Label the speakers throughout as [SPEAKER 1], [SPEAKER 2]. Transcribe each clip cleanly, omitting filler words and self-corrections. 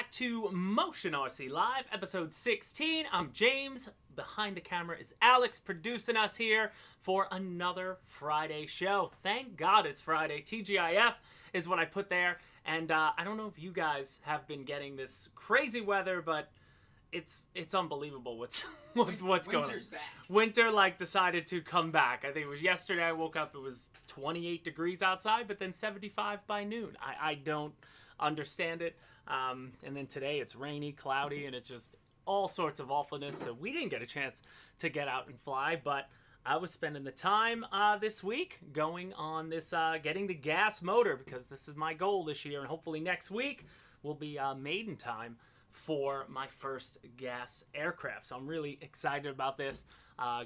[SPEAKER 1] back to Motion RC Live, episode 16. I'm James. Behind the camera is Alex, producing us here for another Friday show. Thank God it's Friday. TGIF is what I put there. And I don't know if you guys have been getting this crazy weather, but it's unbelievable what's going on.
[SPEAKER 2] Winter's back.
[SPEAKER 1] Winter decided to come back. I think it was yesterday I woke up, it was 28 degrees outside, but then 75 by noon. I don't understand it. And then today it's rainy, cloudy, and it's just all sorts of awfulness. So we didn't get a chance to get out and fly, but I was spending the time this week going on this, getting the gas motor, because this is my goal this year, and hopefully next week will be maiden time for my first gas aircraft. So I'm really excited about this,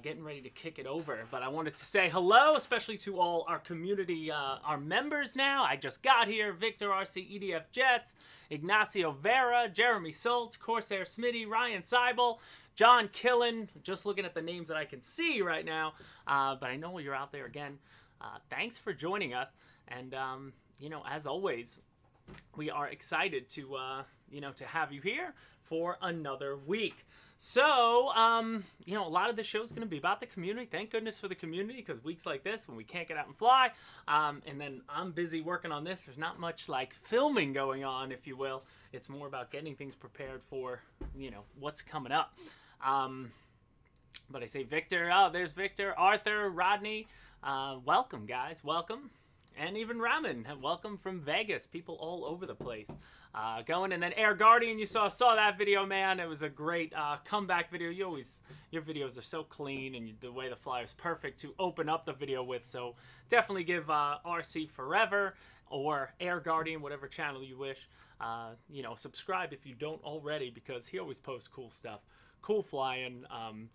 [SPEAKER 1] getting ready to kick it over. But I wanted to say hello, especially to all our community, our members now. I just got here: Victor RC, EDF Jets, Ignacio Vera, Jeremy Solt, Corsair Smitty, Ryan Seibel, John Killen. Just looking at the names that I can see right now, but I know you're out there again. Thanks for joining us, and as always, we are excited to to have you here for another week. So, a lot of the show is going to be about the community. Thank goodness for the community, because weeks like this, when we can't get out and fly, and then I'm busy working on this, there's not much filming going on, if you will. It's more about getting things prepared for, what's coming up. But I say Victor, there's Victor, Arthur, Rodney, welcome guys, welcome. And even Raman, welcome from Vegas. People all over the place going. And then Air Guardian, you saw that video, man. It was a great comeback video. Your videos are so clean, and the way the fly is perfect to open up the video with. So definitely give RC Forever or Air Guardian, whatever channel you wish. Subscribe if you don't already, because he always posts cool stuff. Cool flying,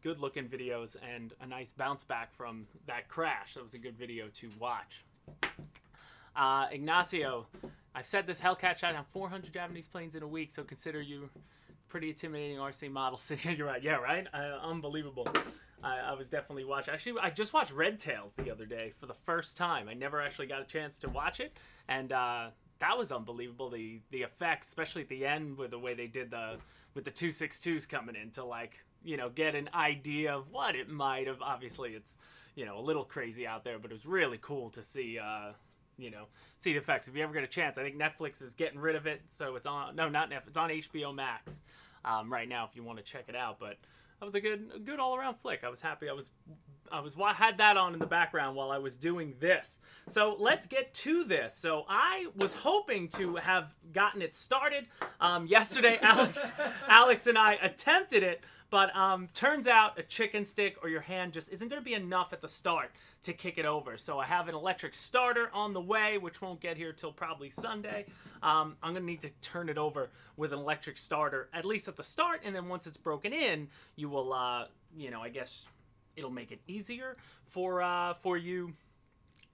[SPEAKER 1] good looking videos, and a nice bounce back from that crash. That was a good video to watch. Ignacio, I've said this: Hellcat shot down 400 Japanese planes in a week, so consider you pretty intimidating RC model. You're right. Yeah, right? Unbelievable. I was definitely watching. Actually, I just watched Red Tails the other day for the first time. I never actually got a chance to watch it, and that was unbelievable. The effects, especially at the end, with the way they did with the 262s coming in to get an idea of what it might have. Obviously, it's a little crazy out there, but it was really cool to see see the effects. If you ever get a chance, I think Netflix is getting rid of it, so it's on, no, not Netflix, it's on HBO Max right now if you want to check it out. But that was a good all-around flick. I was happy. I had that on in the background while I was doing this. So let's get to this. So I was hoping to have gotten it started yesterday. Alex and I attempted it, but turns out a chicken stick or your hand just isn't going to be enough at the start to kick it over. So I have an electric starter on the way, which won't get here till probably Sunday. I'm going to need to turn it over with an electric starter, at least at the start, and then once it's broken in, you will, I guess it'll make it easier for you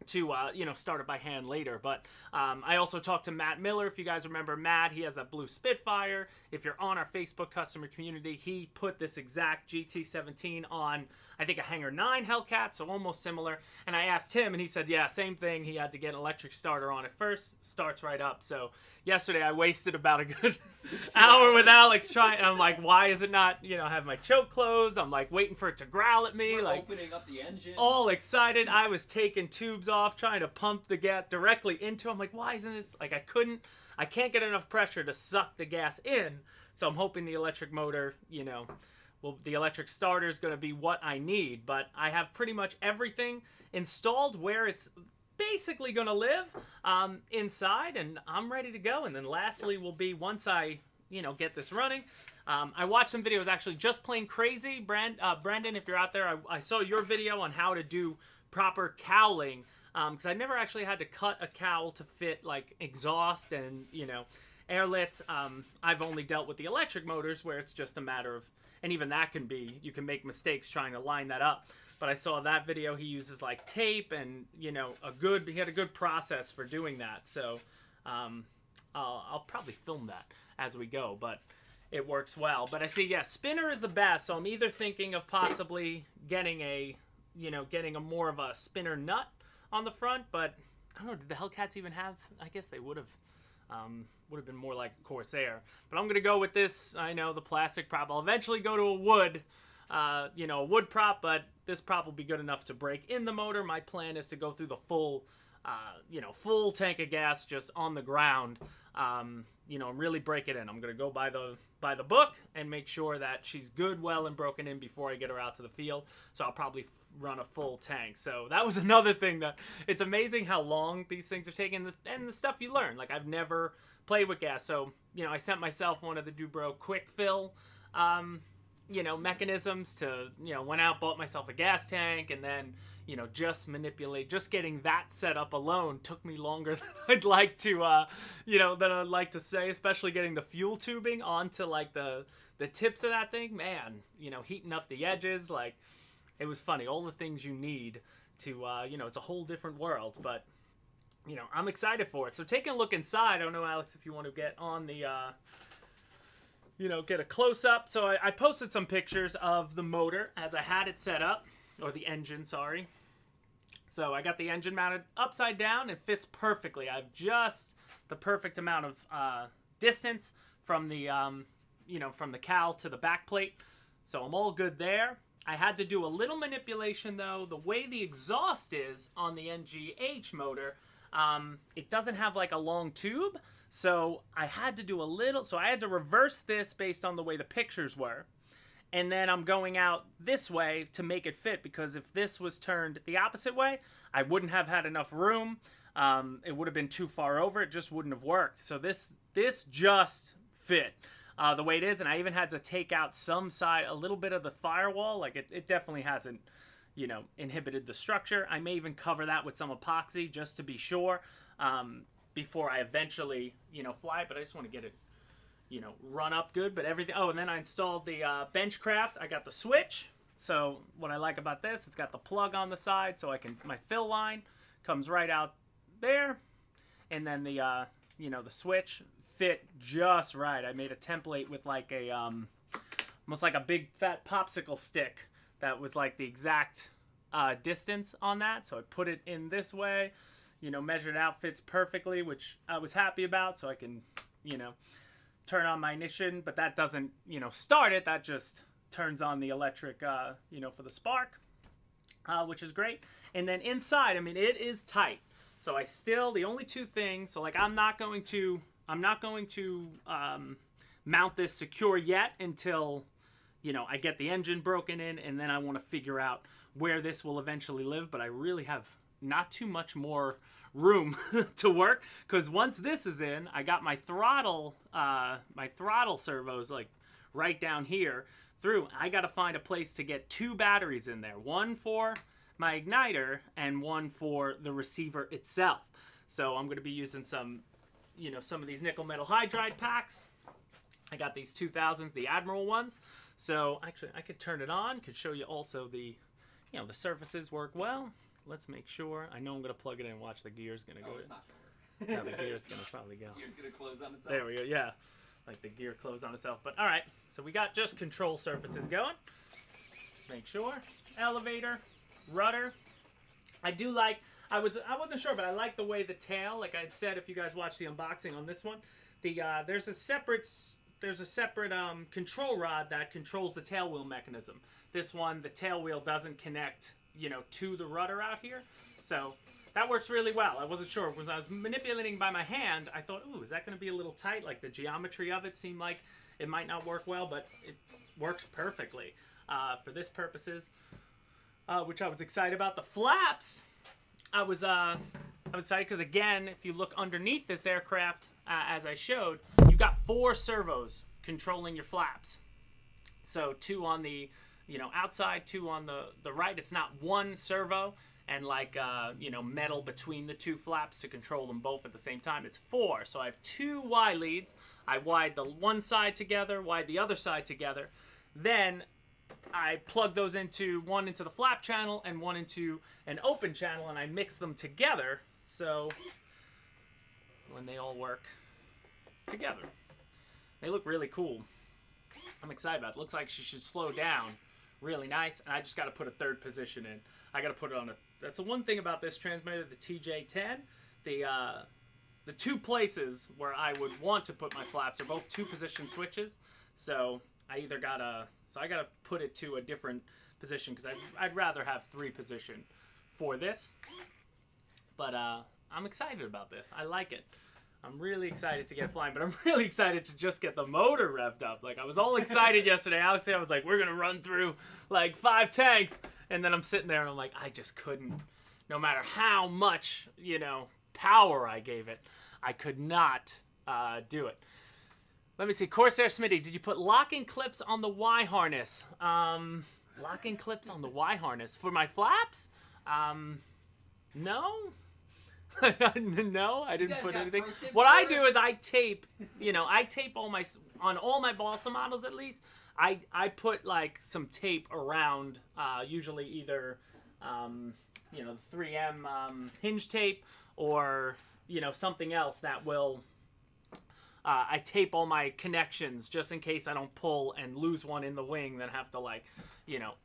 [SPEAKER 1] to start it by hand later. But I also talked to Matt Miller. If you guys remember Matt, he has that blue Spitfire. If you're on our Facebook customer community, he put this exact GT17 on, I think, a Hangar 9 Hellcat, so almost similar. And I asked him, and he said, yeah, same thing. He had to get an electric starter on it first. Starts right up. So yesterday I wasted about a good hour with Alex trying, and I'm like, why is it not, I have my choke closed. I'm waiting for it to growl at me.
[SPEAKER 2] We're opening up the engine.
[SPEAKER 1] All excited. I was taking tubes off, trying to pump the gas directly into it. I'm like, why isn't this, I can't get enough pressure to suck the gas in. So I'm hoping the electric motor, the electric starter is going to be what I need. But I have pretty much everything installed where it's basically going to live inside, and I'm ready to go. And then lastly will be, once I, get this running, I watched some videos actually just plain crazy. Brendan, if you're out there, I saw your video on how to do proper cowling, because I never actually had to cut a cowl to fit exhaust and airlets. I've only dealt with the electric motors where it's just a matter of, and even that you can make mistakes trying to line that up. But I saw that video, he uses tape and he had a good process for doing that. So I'll probably film that as we go, but it works well. But I see, yeah, spinner is the best. So I'm either thinking of possibly getting a more of a spinner nut on the front, but I don't know, did the Hellcats even have, I guess they would have would have been more like a Corsair. But I'm going to go with this. I know, the plastic prop. I'll eventually go to a wood, a wood prop, but this prop will be good enough to break in the motor. My plan is to go through the full, full tank of gas just on the ground, and really break it in. I'm going to go by the book and make sure that she's good, well, and broken in before I get her out to the field. So I'll probably run a full tank. So that was another thing that it's amazing how long these things are taking and the stuff you learn. Like, I've never played with gas. So, I sent myself one of the Dubro quick fill, mechanisms to, went out, bought myself a gas tank, and then, just getting that set up alone took me longer than I'd like to, say, especially getting the fuel tubing onto, like, the tips of that thing. Man, heating up the edges, like, it was funny. All the things you need to, it's a whole different world, but, I'm excited for it. So taking a look inside, I don't know, Alex, if you want to get on the, get a close-up. So I posted some pictures of the motor as I had it set up, or the engine, sorry. So I got the engine mounted upside down. It fits perfectly. I have just the perfect amount of distance from the, from the cowl to the back plate. So I'm all good there. I had to do a little manipulation, though. The way the exhaust is on the NGH motor, it doesn't have like a long tube. So I had to do a little, so I had to reverse this based on the way the pictures were. And then I'm going out this way to make it fit, because if this was turned the opposite way, I wouldn't have had enough room. It would have been too far over. It just wouldn't have worked. So this just fit the way it is. And I even had to take out a little bit of the firewall. Like, it definitely hasn't, inhibited the structure. I may even cover that with some epoxy just to be sure before I eventually, fly it. But I just want to get it, run up good, but everything. Oh, and then I installed the Benchcraft. I got the switch. So what I like about this, it's got the plug on the side, so my fill line comes right out there. And then the, the switch fit just right. I made a template with like a, almost like a big fat popsicle stick that was like the exact distance on that. So I put it in this way, measured out, fits perfectly, which I was happy about. So I can, turn on my ignition, but that doesn't, start it. That just turns on the electric, for the spark, which is great. And then inside, I mean, it is tight. So the only two things, so like I'm not going to mount this secure yet until, I get the engine broken in, and then I want to figure out where this will eventually live. But I really have not too much more room to work, because once this is in, I got my throttle servos like right down here through. I got to find a place to get 2 batteries in there, one for my igniter and one for the receiver itself. So I'm going to be using some of these nickel metal hydride packs. I got these 2000s, the Admiral ones. So actually I could turn it on, could show you also the surfaces work well. Let's make sure. I know I'm going to plug it in and watch the gear's going to go in.
[SPEAKER 2] It's not going to work.
[SPEAKER 1] Yeah, the gear's going to probably go.
[SPEAKER 2] The gear's going to close on itself.
[SPEAKER 1] There we go, yeah. Like the gear closed on itself. But all right, so we got just control surfaces going. Make sure. Elevator, rudder. I wasn't sure, but I like the way the tail, like I had said, if you guys watched the unboxing on this one, there's a separate control rod that controls the tail wheel mechanism. This one, the tail wheel doesn't connect to the rudder out here. So that works really well. I wasn't sure. Because I was manipulating by my hand, I thought, ooh, is that going to be a little tight? Like the geometry of it seemed like it might not work well, but it works perfectly for this purposes, which I was excited about. The flaps, I was excited because, again, if you look underneath this aircraft, as I showed, you've got 4 servos controlling your flaps. So 2 on the outside, 2 on the right. It's not one servo and like, metal between the 2 flaps to control them both at the same time. It's 4. So I have 2 Y leads. I wide the one side together, wide the other side together. Then I plug those one into the flap channel and one into an open channel, and I mix them together. So when they all work together, they look really cool. I'm excited about it. Looks like she should slow down really nice, and I just got to put a 3rd position in. I got to put it on that's the one thing about this transmitter, the TJ10. the two places where I would want to put my flaps are both 2-position switches. So I gotta put it to a different position because I'd rather have 3-position for this. But I'm excited about this. I like it. I'm really excited to get flying, but I'm really excited to just get the motor revved up. Like, I was all excited yesterday. Alex and I was like, we're going to run through like 5 tanks. And then I'm sitting there and I'm like, I just couldn't. No matter how much, power I gave it, I could not do it. Let me see. Corsair Smitty, did you put locking clips on the Y harness? Locking clips on the Y harness. For my flaps? No. No, I didn't put anything. What I do is I tape, I tape on all my balsa models at least. I put like some tape around, usually either, the 3M hinge tape or, something else that will, I tape all my connections just in case I don't pull and lose one in the wing, then have to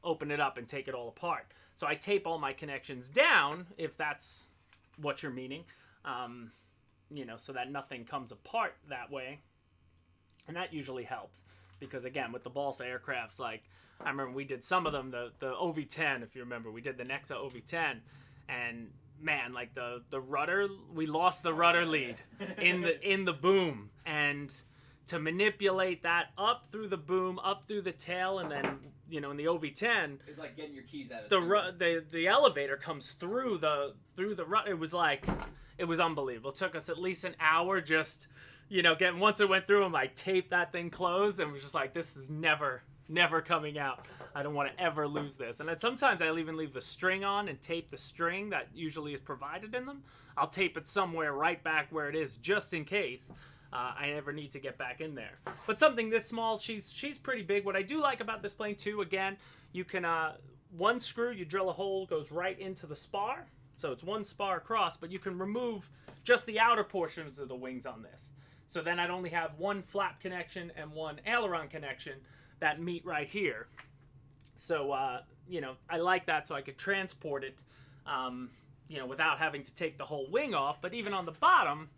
[SPEAKER 1] open it up and take it all apart. So I tape all my connections down, if that's what you're meaning, so that nothing comes apart that way. And that usually helps because, again, with the balsa aircrafts, like I remember we did some of them, the OV-10, if you remember, we did the Nexa OV-10, and man, like the rudder, we lost the rudder lead in the boom, and to manipulate that up through the boom, up through the tail, and then in the OV-10,
[SPEAKER 2] it's like getting your keys out of
[SPEAKER 1] the elevator comes through the rudder. It was unbelievable. It took us at least an hour just once it went through them, I taped that thing closed and was just like, this is never coming out. I don't want to ever lose this. And then sometimes I'll even leave the string on and tape the string that usually is provided in them. I'll tape it somewhere right back where it is just in case I ever need to get back in there. But something this small, she's pretty big. What I do like about this plane too, again, you can, one screw, you drill a hole, goes right into the spar. So it's one spar across, but you can remove just the outer portions of the wings on this. So then I'd only have one flap connection and one aileron connection that meet right here. So, I like that so I could transport it, without having to take the whole wing off. But even on the bottom,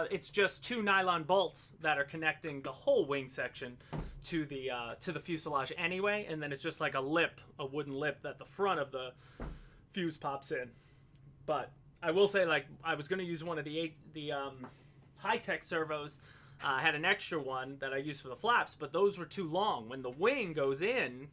[SPEAKER 1] it's just 2 nylon bolts that are connecting the whole wing section to the fuselage anyway. And then it's just like a wooden lip that the front of the fuse pops in. But I will say, like, I was going to use one of the high-tech servos. I had an extra one that I used for the flaps, but those were too long. When the wing goes in,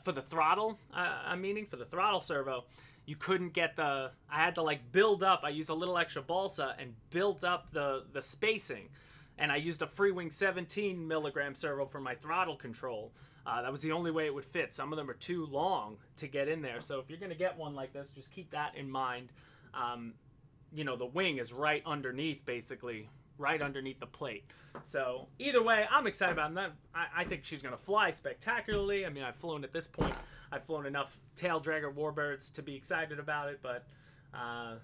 [SPEAKER 1] for the throttle, for the throttle servo, you couldn't get I had to build up. I used a little extra balsa and built up the spacing. And I used a Freewing 17 milligram servo for my throttle control. That was the only way it would fit. Some of them are too long to get in there. So if you're going to get one like this, just keep that in mind. The wing is right underneath, basically, right underneath the plate. So either way, I'm excited about it. I think she's going to fly spectacularly. I mean, I've flown at this point. I've flown enough tail dragger warbirds to be excited about it, but I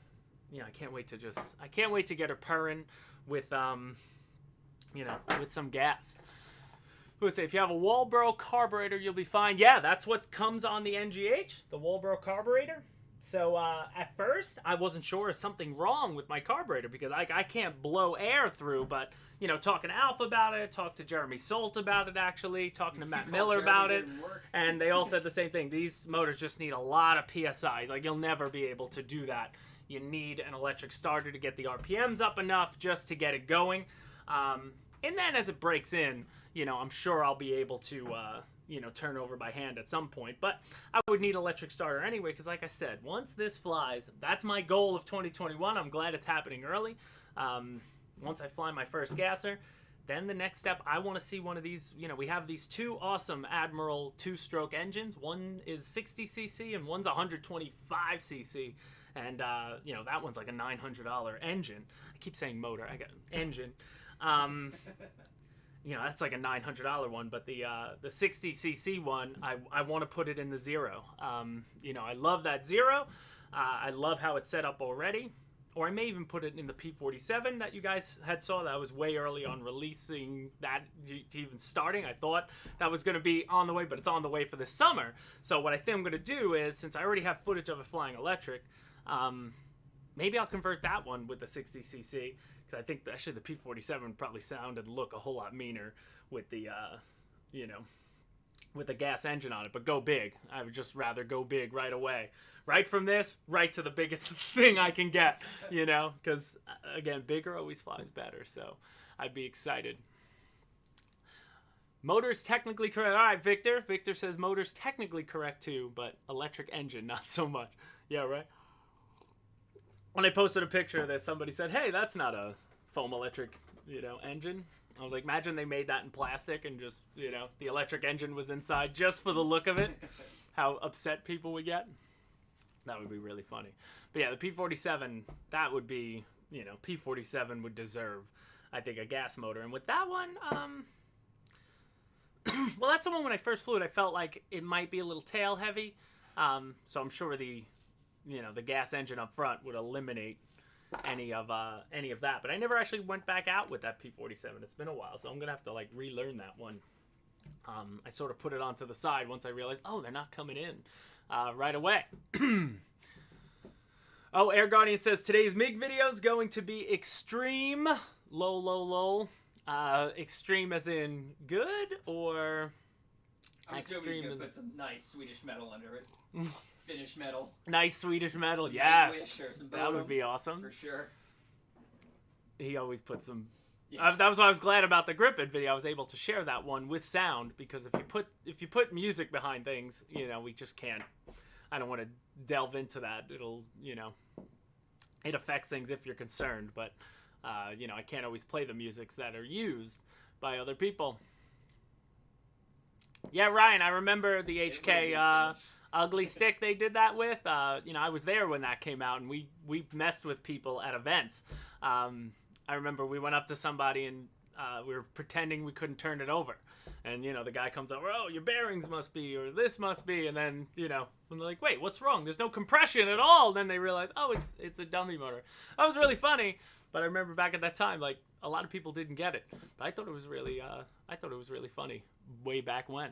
[SPEAKER 1] can't wait to get her purring with with some gas. Let's say if you have a Walbro carburetor, you'll be fine. Yeah, that's what comes on the NGH, the Walbro carburetor. So at first, I wasn't sure if something wrong with my carburetor because I can't blow air through. But, talking to Alpha about it, talked to Jeremy Solt about it, actually, talking to Matt Miller about it. And they all said the same thing. These motors just need a lot of PSIs. Like, you'll never be able to do that. You need an electric starter to get the RPMs up enough just to get it going. And then as it breaks in, I'm sure I'll be able to... turn over by hand at some point. But I would need electric starter anyway, because like I said, once this flies, that's my goal of 2021. I'm glad it's happening early. Once I fly my first gasser, then the next step, I want to see one of these. We have these 2 awesome Admiral 2-stroke engines. One is 60cc and one's 125cc. And, that one's like a $900 engine. I keep saying motor. I got engine. That's like a $900 one, but the 60cc one, I want to put it in the Zero. I love that Zero. I love how it's set up already. Or I may even put it in the P47 that you guys had saw. That was way early on releasing that to even starting. I thought that was going to be on the way, but it's on the way for this summer. So what I think I'm going to do is, since I already have footage of it flying electric, maybe I'll convert that one with the 60cc, because I think actually the P47 would probably sound and look a whole lot meaner with the, you know, with the gas engine on it. But go big. I would just rather go big right away. Right from this, right to the biggest thing I can get, you know, because, again, bigger always flies better. So I'd be excited. Motor's technically correct. All right, Victor. Victor says motor's technically correct too, but electric engine, not so much. Yeah, right? When I posted a picture of this, somebody said, hey, that's not a foam electric, you know, engine. I was like, imagine they made that in plastic and just, you know, the electric engine was inside just for the look of it. How upset people would get. That would be really funny. But yeah, the P47, that would be, you know, P47 would deserve, I think, a gas motor. And with that one, well, that's the one when I first flew it, I felt like it might be a little tail heavy. So I'm sure the, you know, the gas engine up front would eliminate any of that. But I never actually went back out with that P47. It's been a while, so I'm gonna have to like relearn that one. I sort of put it onto the side once I realized, oh, they're not coming in right away. Oh, Air Guardian says today's MiG video is going to be extreme. Lol, lol, lol. Extreme as in good, or
[SPEAKER 2] I'm assuming he's gonna put some nice Swedish metal under it. Finnish metal.
[SPEAKER 1] Nice Swedish metal,
[SPEAKER 2] Some
[SPEAKER 1] yes.
[SPEAKER 2] some
[SPEAKER 1] That would be awesome.
[SPEAKER 2] for sure.
[SPEAKER 1] He always puts some.
[SPEAKER 2] Yeah.
[SPEAKER 1] That was why I was glad about the Grip It video. I was able to share that one with sound, because if you put music behind things, you know, we just can't. I don't want to delve into that. It'll, you know, it affects things if you're concerned, but you know, I can't always play the musics that are used by other people. Yeah, Ryan, I remember the HK Ugly Stick they did that with. You know, I was there when that came out, and we messed with people at events. I remember we went up to somebody and we were pretending we couldn't turn it over. And, you know, the guy comes over, oh, your bearings must be, or this must be. And then, you know, when they're like, wait, what's wrong? There's no compression at all. And then they realize, oh, it's a dummy motor. That was really funny. But I remember back at that time, like, a lot of people didn't get it. But I thought it was really funny way back when.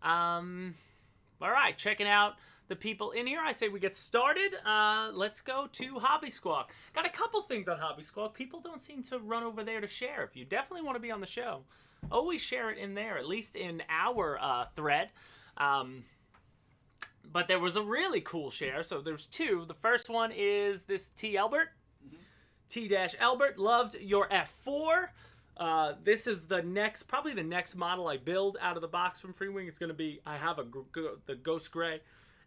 [SPEAKER 1] All right, checking out the people in here. I say we get started. Let's go to Hobby Squawk. Got a couple things on Hobby Squawk. People don't seem to run over there to share. If you definitely want to be on the show, always share it in there, at least in our thread. But there was a really cool share, so there's two. The first one is this T. Albert. T-Albert, loved your F4. This is probably the next model I build out of the box from Freewing. It's going to be, I have the Ghost Gray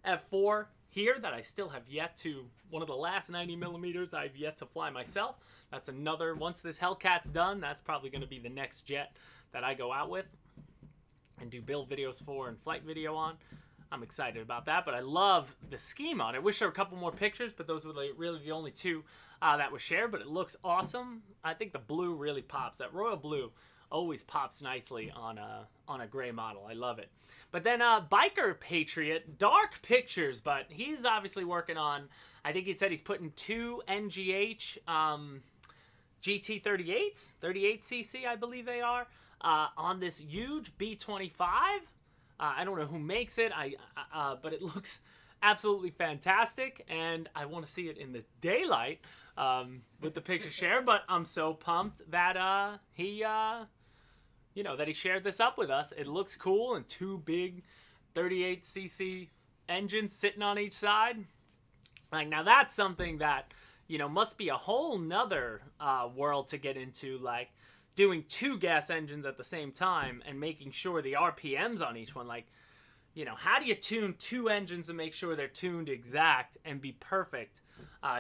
[SPEAKER 1] F4 here that I still have yet to, one of the last 90 millimeters I've yet to fly myself. That's another, once this Hellcat's done, that's probably going to be the next jet that I go out with and do build videos for and flight video on. I'm excited about that, but I love the scheme on it. Wish there were a couple more pictures, but those were really the only two that was shared, but it looks awesome. I think the blue really pops. That royal blue always pops nicely on a gray model. I love it. But then Biker Patriot, dark pictures, but he's obviously working on, I think he said he's putting two NGH GT38s, 38cc I believe they are, on this huge B25. I don't know who makes it, but it looks absolutely fantastic, and I want to see it in the daylight with the picture share. But I'm so pumped that he shared this up with us. It looks cool, and two big 38cc engines sitting on each side. Like, now that's something that, you know, must be a whole nother world to get into, like doing two gas engines at the same time and making sure the RPMs on each one, like, you know, how do you tune two engines and make sure they're tuned exact and be perfect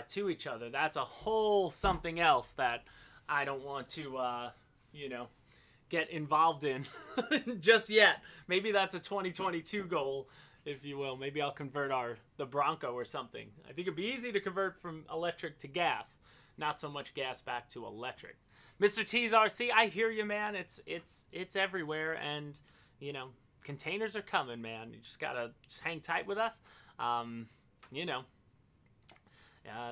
[SPEAKER 1] to each other? That's a whole something else that I don't want to, you know, get involved in just yet. Maybe that's a 2022 goal, if you will. Maybe I'll convert the Bronco or something. I think it'd be easy to convert from electric to gas, not so much gas back to electric. Mr. T's RC, I hear you, man. It's everywhere, and, you know, containers are coming, man. You just gotta hang tight with us. You know,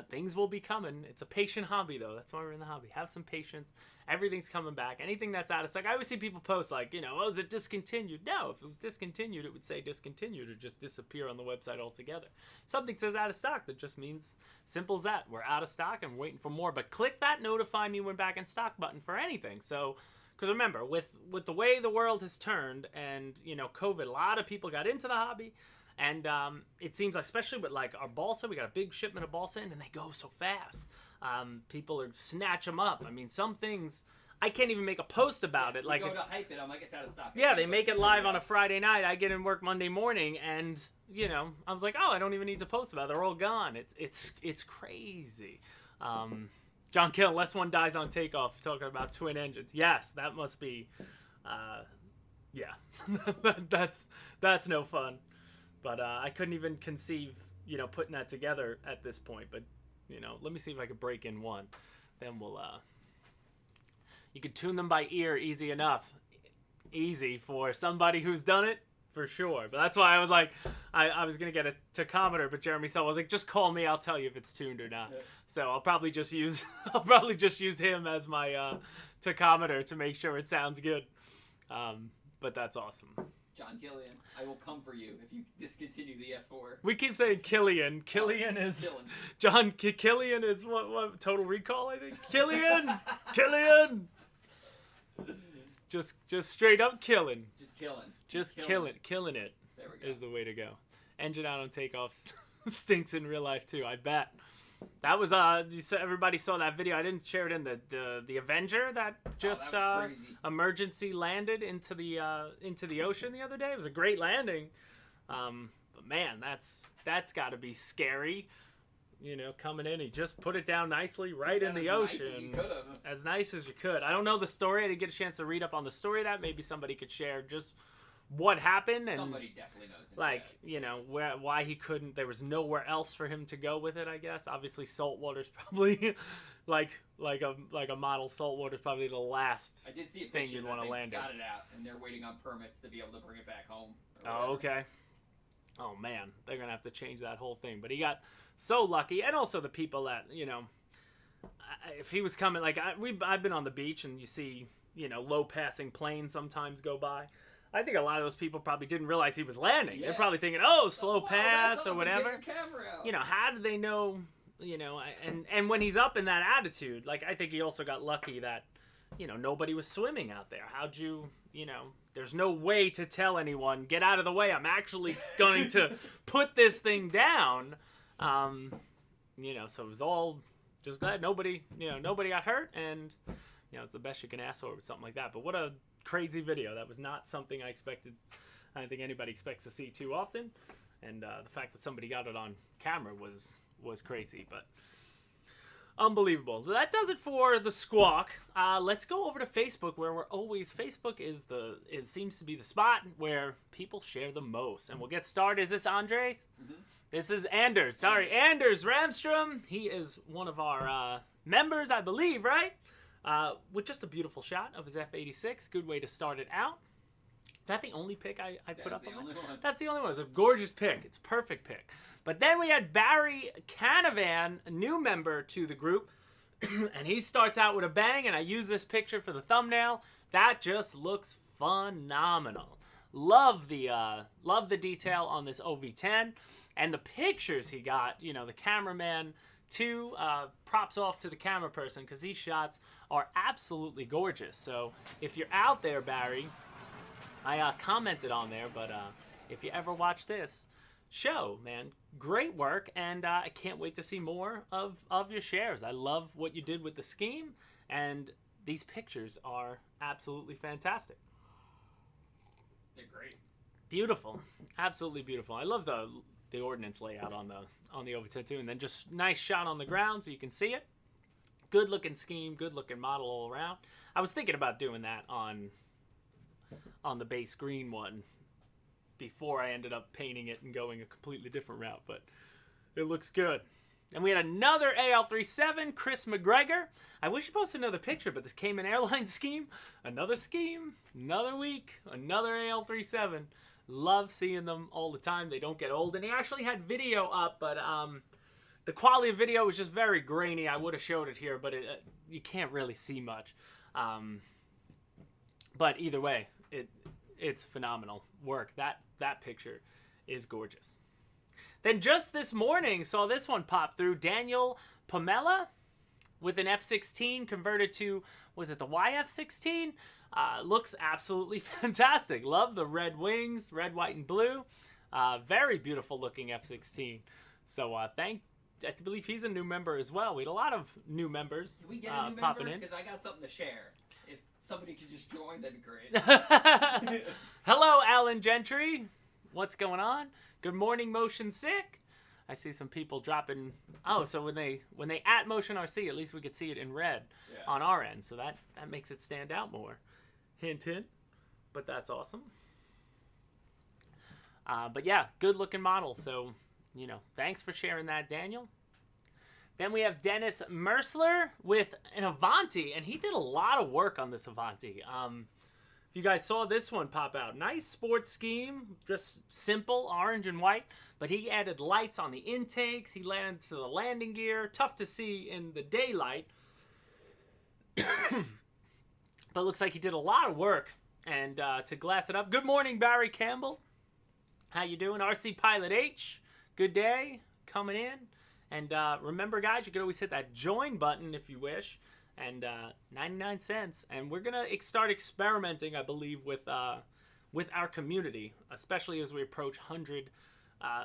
[SPEAKER 1] things will be coming. It's a patient hobby, though. That's why we're in the hobby. Have some patience. Everything's coming back. Anything that's out of stock. I always see people post like, oh, is it discontinued? No, if it was discontinued, it would say discontinued or just disappear on the website altogether. If something says out of stock, that just means simple as that. We're out of stock and waiting for more. But click that notify me when back in stock button for anything. So, because remember, with the way the world has turned and, COVID, a lot of people got into the hobby. And it seems like, especially with like our balsa, we got a big shipment of balsa in, and they go so fast. People are snatch them up. I mean, some things I can't even make a post about it. Like,
[SPEAKER 2] go to hype it, I'm like, it's out of stock.
[SPEAKER 1] Yeah, they make it live on a Friday night. I get in work Monday morning, and I was like, oh, I don't even need to post about it. They're all gone. It's crazy. John Kill, unless one dies on takeoff, talking about twin engines. Yes, that must be. Yeah, that's no fun. But I couldn't even conceive, putting that together at this point. But, let me see if I could break in one. Then we'll, you could tune them by ear easy enough. Easy for somebody who's done it, for sure. But that's why I was like, I was going to get a tachometer, but Jeremy said, I was like, just call me, I'll tell you if it's tuned or not. Yeah. So I'll probably just use him as my tachometer to make sure it sounds good. But that's awesome.
[SPEAKER 2] John Killian, I will come for you if you discontinue the F4.
[SPEAKER 1] We keep saying Killian. Killian is... John Killian is what? Total Recall, I think? Killian! Killian! Just straight up killing.
[SPEAKER 2] Just killing.
[SPEAKER 1] Just killing it.
[SPEAKER 2] There we go.
[SPEAKER 1] Is the way to go. Engine out on takeoff stinks in real life, too, I bet. That was everybody saw that video. I didn't share it in the Avenger that just emergency landed into the ocean the other day. It was a great landing, but man, that's got to be scary. Coming in, he just put it down nicely right in the ocean. As nice as you could. I don't know the story. I didn't get a chance to read up on the story of that. Maybe somebody could share just what happened, and
[SPEAKER 2] somebody definitely knows.
[SPEAKER 1] Why he couldn't. There was nowhere else for him to go with it. I guess obviously saltwater's probably like a model saltwater's probably the last.
[SPEAKER 2] I did see a
[SPEAKER 1] thing you'd want to land in.
[SPEAKER 2] Got it out, and they're waiting on permits to be able to bring it back home.
[SPEAKER 1] Oh, okay. Oh man, they're gonna have to change that whole thing. But he got so lucky, and also the people that if he was coming, like I've been on the beach, and you see low passing planes sometimes go by. I think a lot of those people probably didn't realize he was landing. Yeah. They're probably thinking, "Oh, slow pass or whatever." How did they know? And when he's up in that attitude, like I think he also got lucky that nobody was swimming out there. How'd you There's no way to tell anyone, get out of the way. I'm actually going to put this thing down. So it was all just glad nobody got hurt, and it's the best you can ask for with something like that. But what a crazy video. That was not something I expected. I don't think anybody expects to see too often, and the fact that somebody got it on camera was crazy, but unbelievable. So that does it for the squawk. Let's go over to Facebook, where Facebook seems to be the spot where people share the most, and we'll get started. Is this Andres? Mm-hmm. This is Anders. Sorry, Anders Ramstrom. He is one of our members, I believe, right? With just a beautiful shot of his F86. Good way to start it out. Is that the only pick I put up on it? That's the only one. It's a gorgeous pick. It's a perfect pick. But then we had Barry Canavan, a new member to the group, and he starts out with a bang, and I use this picture for the thumbnail. That just looks phenomenal. Love the detail on this OV10, and the pictures he got, the cameraman, props off to the camera person, because these shots are absolutely gorgeous. So if you're out there, Barry, I commented on there, but if you ever watch this show, man, great work, and I can't wait to see more of your shares. I love what you did with the scheme, and these pictures are absolutely fantastic.
[SPEAKER 2] They're great.
[SPEAKER 1] Beautiful. Absolutely beautiful. I love the ordnance layout on the OV10 too, and then just nice shot on the ground so you can see it. Good looking scheme, good looking model all around. I was thinking about doing that on the base green one before I ended up painting it and going a completely different route, but it looks good. And we had another AL37, Chris McGregor. I wish you posted another picture, but this Cayman Airlines scheme, another week, another AL37. Love seeing them all the time. They don't get old. And he actually had video up, but The quality of video was just very grainy. I would have showed it here, but you can't really see much. But either way, it's phenomenal work. That picture is gorgeous. Then just this morning, saw this one pop through. Daniel Pamela with an F-16 converted to, was it the YF-16? Looks absolutely fantastic. Love the red wings, red, white, and blue. Very beautiful looking F-16. So I believe he's a new member as well. We had a lot of new members.
[SPEAKER 2] Can we get a new
[SPEAKER 1] popping
[SPEAKER 2] member?
[SPEAKER 1] in.
[SPEAKER 2] Because I got something to share. If somebody could just join, that'd be great.
[SPEAKER 1] Hello, Alan Gentry. What's going on? Good morning, Motion Sick. I see some people dropping. Oh, so when they at Motion RC, at least we could see it in red on our end. So that makes it stand out more. Hint, hint. But that's awesome. But yeah, good looking model. So, thanks for sharing that, Daniel. Then we have Dennis Mersler with an Avanti, and he did a lot of work on this Avanti. If you guys saw this one pop out, nice sports scheme, just simple, orange and white, but he added lights on the intakes, he landed to the landing gear, tough to see in the daylight, but looks like he did a lot of work, and to glass it up, good morning, Barry Campbell. How you doing? RC Pilot H, good day, coming in. And remember, guys, you can always hit that join button if you wish. And 99 cents. And we're going to start experimenting, I believe, with our community, especially as we approach 100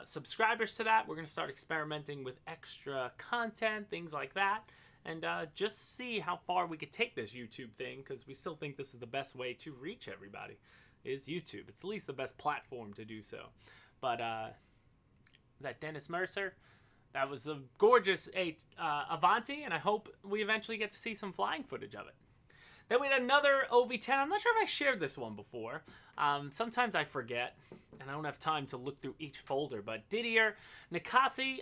[SPEAKER 1] subscribers to that. We're going to start experimenting with extra content, things like that. And just see how far we could take this YouTube thing, because we still think this is the best way to reach everybody, is YouTube. It's at least the best platform to do so. But that Dennis Mercer, that was a gorgeous Avanti, and I hope we eventually get to see some flying footage of it. Then we had another OV10. I'm not sure if I shared this one before. Sometimes I forget, and I don't have time to look through each folder. But Didier Nikasi,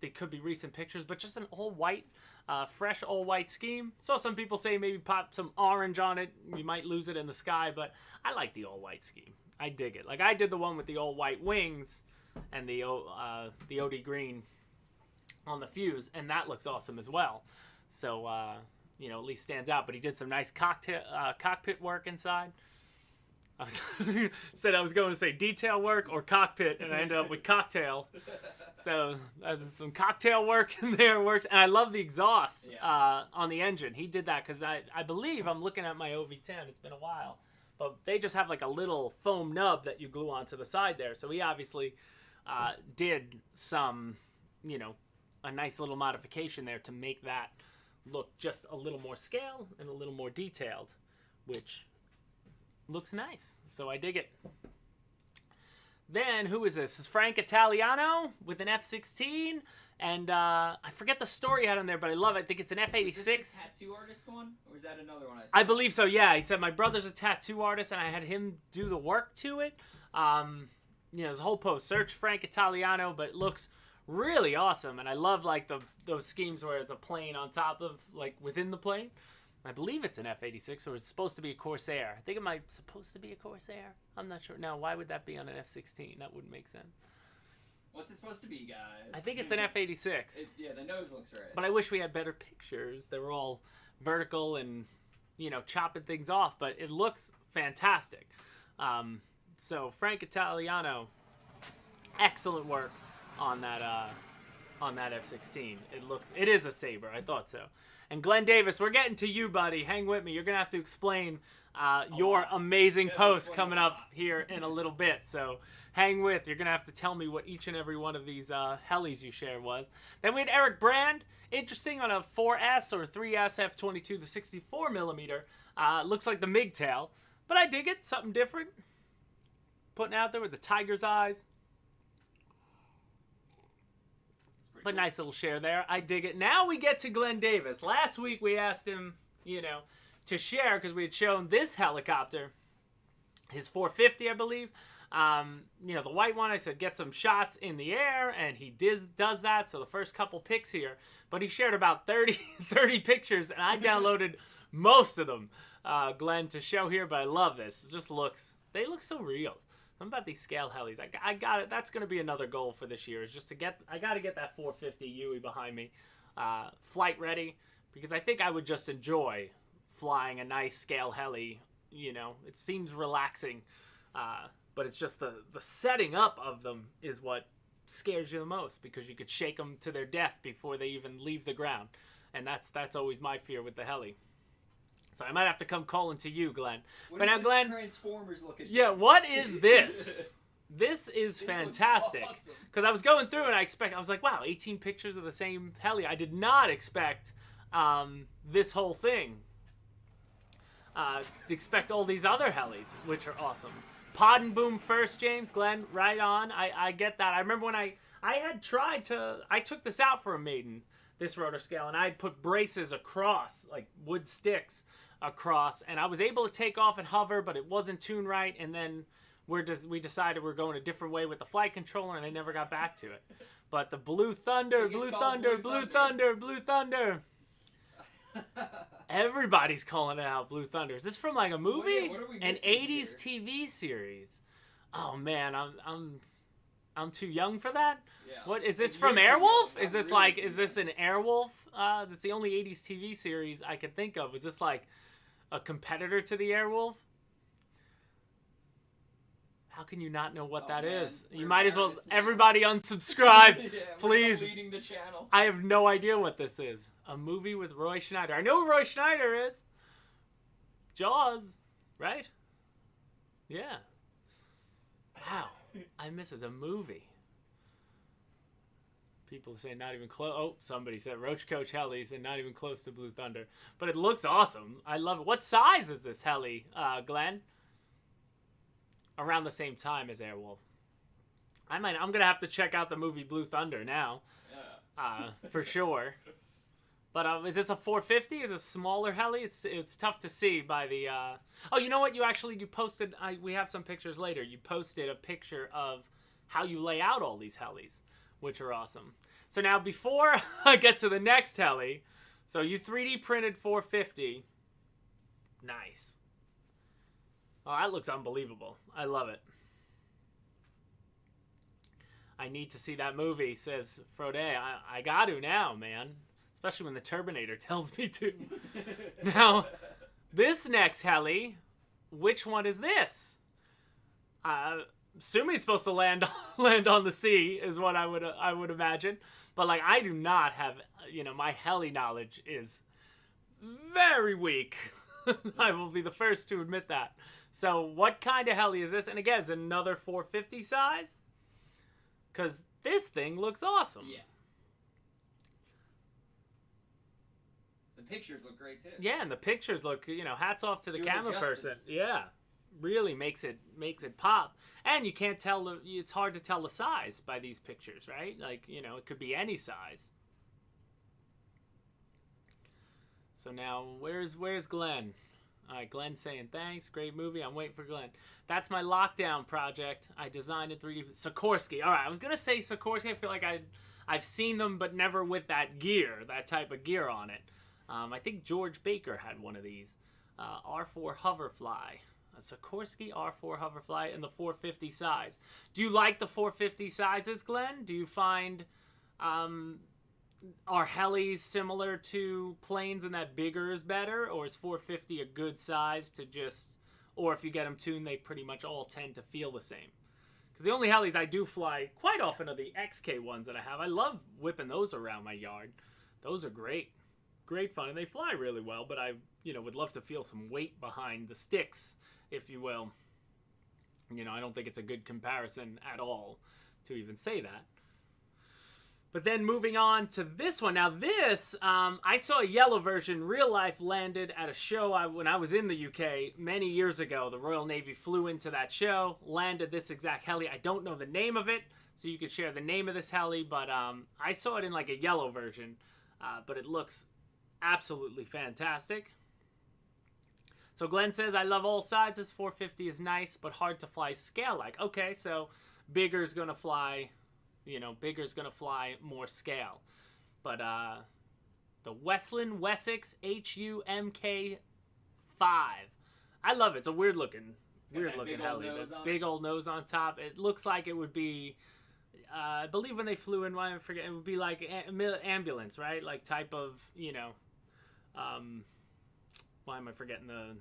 [SPEAKER 1] they could be recent pictures, but just an all-white, fresh all-white scheme. Saw some people say maybe pop some orange on it. You might lose it in the sky, but I like the all-white scheme. I dig it. Like, I did the one with the all-white wings and the OD green on the fuse, and that looks awesome as well. So, at least stands out. But he did some nice cockpit work inside. Said I was going to say detail work or cockpit, and I ended up with cocktail. So some cocktail work in there works, and I love the exhaust on the engine. He did that because I believe, I'm looking at my OV10. It's been a while, but they just have like a little foam nub that you glue onto the side there. So he obviously did some, a nice little modification there to make that look just a little more scale and a little more detailed, which looks nice. So I dig it. Then, who is this? This is Frank Italiano with an F-16. And I forget the story he had on there, but I love it. I think it's an F-86.
[SPEAKER 2] Is this the tattoo artist one? Or is that another one I saw?
[SPEAKER 1] I believe so, yeah. He said, my brother's a tattoo artist, and I had him do the work to it. There's a whole post. Search Frank Italiano, but it looks really awesome. And I love, like, those schemes where it's a plane on top of, like, within the plane. I believe it's an F-86, or it's supposed to be a Corsair. I think it might supposed to be a Corsair. I'm not sure. No, why would that be on an F-16? That wouldn't make sense.
[SPEAKER 2] What's it supposed to be, guys?
[SPEAKER 1] I think it's an F-86.
[SPEAKER 2] Yeah, the nose looks right.
[SPEAKER 1] But I wish we had better pictures. They were all vertical and, chopping things off. But it looks fantastic. So Frank Italiano, excellent work on that F-16. It is a Sabre. I thought so. And Glenn Davis, we're getting to you, buddy. Hang with me. You're going to have to explain your amazing post coming up here in a little bit. So hang with. You're going to have to tell me what each and every one of these helis you shared was. Then we had Eric Brand. Interesting on a 4S or 3S F-22, the 64 millimeter. Looks like the MiG-tail. But I dig it. Something different. Putting out there with the tiger's eyes. But nice little share there. I dig it. Now we get to Glenn Davis. Last week we asked him, to share because we had shown this helicopter, his 450, I believe. The white one, I said, get some shots in the air, and he does that. So the first couple pics here. But he shared about 30 pictures, and I downloaded most of them, Glenn, to show here. But I love this. It just they look so real. I'm about these scale helis. I got it. That's going to be another goal for this year. Is just to get. I got to get that 450 Yui behind me, flight ready, because I think I would just enjoy flying a nice scale heli. You know, it seems relaxing, but it's just the setting up of them is what scares you the most, because you could shake them to their death before they even leave the ground, and that's always my fear with the heli. So I might have to come calling to you, Glenn.
[SPEAKER 2] But now, Glenn, Transformers looking.
[SPEAKER 1] Yeah, what is this? This is fantastic. Because I was going through and I was like, wow, 18 pictures of the same heli. I did not expect this whole thing. To expect all these other helis, which are awesome. Pod and boom first, James, Glenn, right on. I get that. I remember when I had tried to, I took this out for a maiden, this rotor scale, and I had put braces across, like wood sticks across, and I was able to take off and hover, but it wasn't tuned right, and then we decided we're going a different way with the flight controller, and I never got back to it. But the Blue Thunder, Blue Thunder, Blue Thunder, Blue Thunder. Everybody's calling it out, Blue Thunder. Is this from like a movie?
[SPEAKER 2] What are we
[SPEAKER 1] an
[SPEAKER 2] missing
[SPEAKER 1] 80s
[SPEAKER 2] here?
[SPEAKER 1] TV series. Oh man, I'm too young for that.
[SPEAKER 2] Yeah.
[SPEAKER 1] What is this
[SPEAKER 2] And
[SPEAKER 1] from
[SPEAKER 2] you're too
[SPEAKER 1] Airwolf?
[SPEAKER 2] young.
[SPEAKER 1] Is this
[SPEAKER 2] I'm really
[SPEAKER 1] like
[SPEAKER 2] too
[SPEAKER 1] is this an Airwolf? That's the only 80s TV series I could think of. Is this like a competitor to the Airwolf? How can you not know what that is? You might as well everybody unsubscribe,
[SPEAKER 2] Yeah,
[SPEAKER 1] please.
[SPEAKER 2] We're deleting the channel.
[SPEAKER 1] I have no idea what this is. A movie with Roy Schneider. I know who Roy Schneider is. Jaws, right? Yeah. Wow. I miss as a movie. People say not even close. Oh, somebody said Roach Coach helis and not even close to Blue Thunder. But it looks awesome. I love it. What size is this heli, Glenn? Around the same time as Airwolf. I'm gonna have to check out the movie Blue Thunder now.
[SPEAKER 2] Yeah.
[SPEAKER 1] For sure. But is this a 450? Is it a smaller heli? It's tough to see by the. Oh, you know what? You posted. We have some pictures later. You posted a picture of how you lay out all these helis, which are awesome. So now before I get to the next heli, so you 3D printed 450. Nice. Oh, that looks unbelievable. I love it. I need to see that movie, says Frode. I got to now, man. Especially when the Turbinator tells me to. Now, this next heli, which one is this? Assuming it's supposed to land on the sea is what I would imagine. But like I do not have, my heli knowledge is very weak. I will be the first to admit that. So what kind of heli is this? And again, it's another 450 size. Because this thing looks awesome.
[SPEAKER 2] Yeah. The pictures look great too.
[SPEAKER 1] Yeah, and the pictures look, hats off to the camera person. Yeah. Really makes it pop. And you can't tell it's hard to tell the size by these pictures, right? Like, it could be any size. So now where's Glenn? All right, Glenn's saying thanks. Great movie. I'm waiting for Glenn. That's my lockdown project. I designed in 3D. Sikorsky. All right, I was gonna say Sikorsky. I feel like I've seen them, but never with that type of gear on it. I think George Baker had one of these. R4 Hoverfly. A Sikorsky R4 Hoverfly in the 450 size. Do you like the 450 sizes, Glenn? Do you find are helis similar to planes and that bigger is better? Or is 450 a good size to just... Or if you get them tuned, they pretty much all tend to feel the same. Because the only helis I do fly quite often are the XK ones that I have. I love whipping those around my yard. Those are great. Great fun. And they fly really well, but I would love to feel some weight behind the sticks, if you will. I don't think it's a good comparison at all to even say that. But then moving on to this one. Now this, I saw a yellow version, real life, landed at a show when I was in the UK many years ago. The Royal Navy flew into that show, landed this exact heli. I don't know the name of it, so you could share the name of this heli, but I saw it in like a yellow version, but it looks absolutely fantastic. So Glenn says, I love all sizes. 450 is nice, but hard to fly scale-like. Okay, so bigger's going to fly... bigger's going to fly more scale. But the Westland Wessex HUMK5. I love it. It's a weird looking. weird looking heli. Big old nose on top. It looks like it would be. I believe when they flew in, I forget, it would be like ambulance, right? Like type of, why am I forgetting the,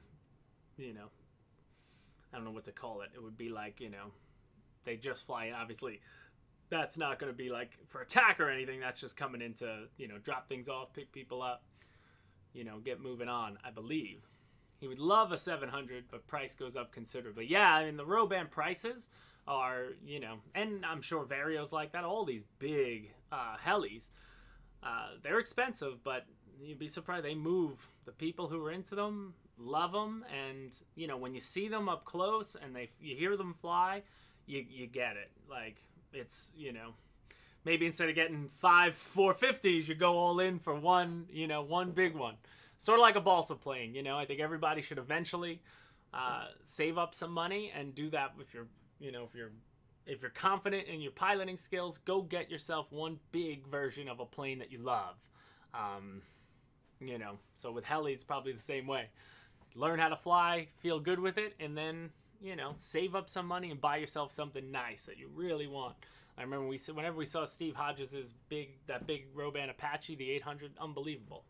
[SPEAKER 1] I don't know what to call it. It would be like, they just fly in. Obviously, that's not going to be like for attack or anything. That's just coming in to, drop things off, pick people up, get moving on, I believe. He would love a 700, but price goes up considerably. Yeah, I mean, the Roban prices are, and I'm sure Vario's like that. All these big helis, they're expensive, but you'd be surprised. They move. The people who are into them love them, and when you see them up close and you hear them fly, you get it. Like it's maybe instead of getting 5 450s, you go all in for one big one. Sort of like a balsa plane. I think everybody should eventually save up some money and do that if you're. If you're confident in your piloting skills, go get yourself one big version of a plane that you love. So with helis, probably the same way. Learn how to fly, feel good with it, and then, save up some money and buy yourself something nice that you really want. I remember whenever we saw Steve Hodges' big Roban Apache, the 800, unbelievable.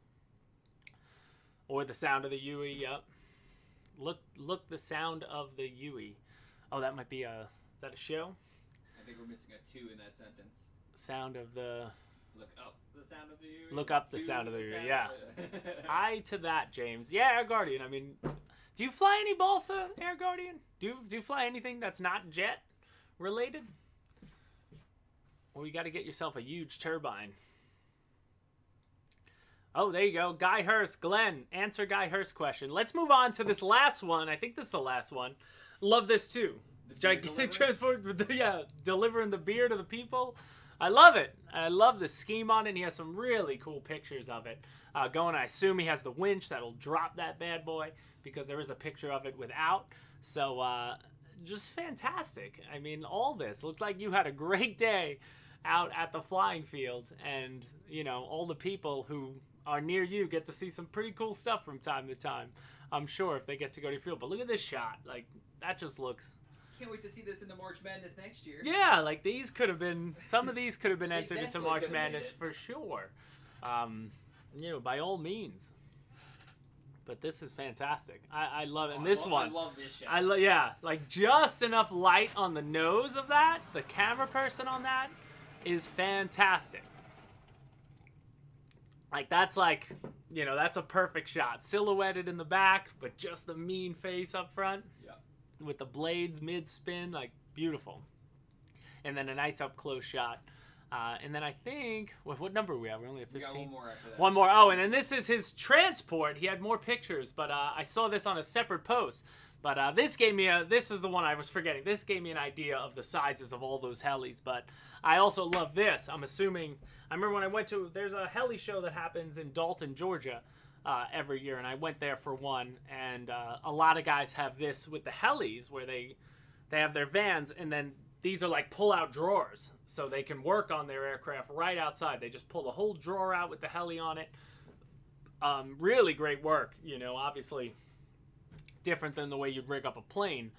[SPEAKER 1] Or the sound of the Yui, yep. Look the sound of the Yui. Oh, that might be is that a show?
[SPEAKER 2] I think we're missing a 2 in that sentence.
[SPEAKER 1] Sound of the...
[SPEAKER 2] Look up the sound of the Yui.
[SPEAKER 1] Look up the sound of the Yui, yeah. I to that, James. Yeah, Air Guardian. I mean, do you fly any balsa, Air Guardian? Do you fly anything that's not jet related? Or you got to get yourself a huge turbine. Oh, there you go. Guy Hurst. Glenn, answer Guy Hurst's question. Let's move on to this last one. I think this is the last one. Love this too. Gigantic transport, delivering the beer to the people. I love it. I love the scheme on it. And he has some really cool pictures of it going. I assume he has the winch that'll drop that bad boy because there is a picture of it without. So just fantastic. I mean, all this looks like you had a great day out at the flying field, and all the people who are near you get to see some pretty cool stuff from time to time. I'm sure if they get to go to your field. But look at this shot. Like, that just looks...
[SPEAKER 2] Can't wait to see this in the March Madness next year.
[SPEAKER 1] Yeah, like these could have been... Some of these could have been entered into March Madness for sure. By all means. But this is fantastic. I love it. And this one...
[SPEAKER 2] I love this shot.
[SPEAKER 1] Yeah, like just enough light on the nose of that. The camera person on that is fantastic. Like, that's like, that's a perfect shot. Silhouetted in the back, but just the mean face up front.
[SPEAKER 2] Yeah.
[SPEAKER 1] With the blades mid-spin, like, beautiful. And then a nice up-close shot. And then I think, what number are we at? We're only at 15?
[SPEAKER 2] We got one more after that.
[SPEAKER 1] One more. Oh, and then this is his transport. He had more pictures, but I saw this on a separate post. But this is the one I was forgetting. This gave me an idea of the sizes of all those helis. But I also love this. I remember when I went there's a heli show that happens in Dalton, Georgia every year. And I went there for one. And a lot of guys have this with the helis where they have their vans. And then these are like pull-out drawers. So they can work on their aircraft right outside. They just pull the whole drawer out with the heli on it. Really great work, obviously. Different than the way you'd rig up a plane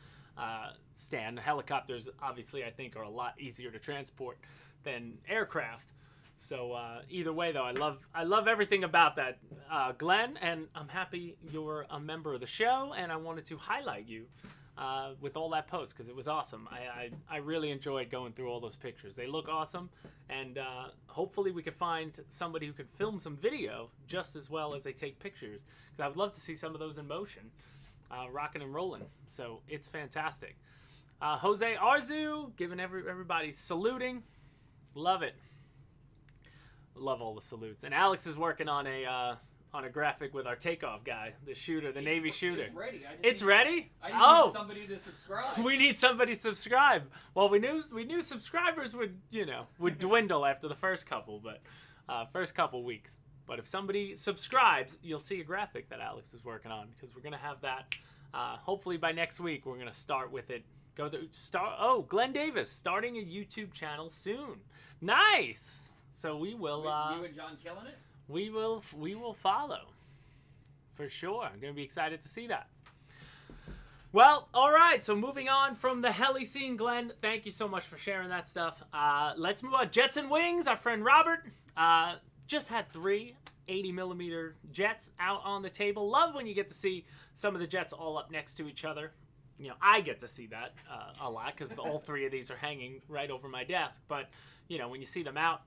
[SPEAKER 1] stand. Helicopters, obviously, I think are a lot easier to transport than aircraft. So either way, though, I love everything about that, Glenn, and I'm happy you're a member of the show, and I wanted to highlight you with all that post because it was awesome. I really enjoyed going through all those pictures. They look awesome, and hopefully we could find somebody who could film some video just as well as they take pictures, because I would love to see some of those in motion. Rocking and rolling. So it's fantastic. Jose Arzu giving everybody saluting. Love it. Love all the salutes. And Alex is working on a graphic with our takeoff guy, the shooter, the Navy shooter.
[SPEAKER 2] It's ready.
[SPEAKER 1] It's ready?
[SPEAKER 2] I just need somebody to subscribe.
[SPEAKER 1] We need somebody to subscribe. Well, we knew subscribers would dwindle after the first couple weeks. But if somebody subscribes, you'll see a graphic that Alex is working on, because we're going to have that. Hopefully by next week, we're going to start with it. Glenn Davis, starting a YouTube channel soon. Nice. So we will...
[SPEAKER 2] you and John killing it?
[SPEAKER 1] We will follow. For sure. I'm going to be excited to see that. Well, all right. So moving on from the heli scene, Glenn. Thank you so much for sharing that stuff. Let's move on. Jets and Wings. Our friend Robert just had 3 80mm jets out on the table. Love when you get to see some of the jets all up next to each other. You know, I get to see that a lot because all 3 of these are hanging right over my desk. But you know, when you see them out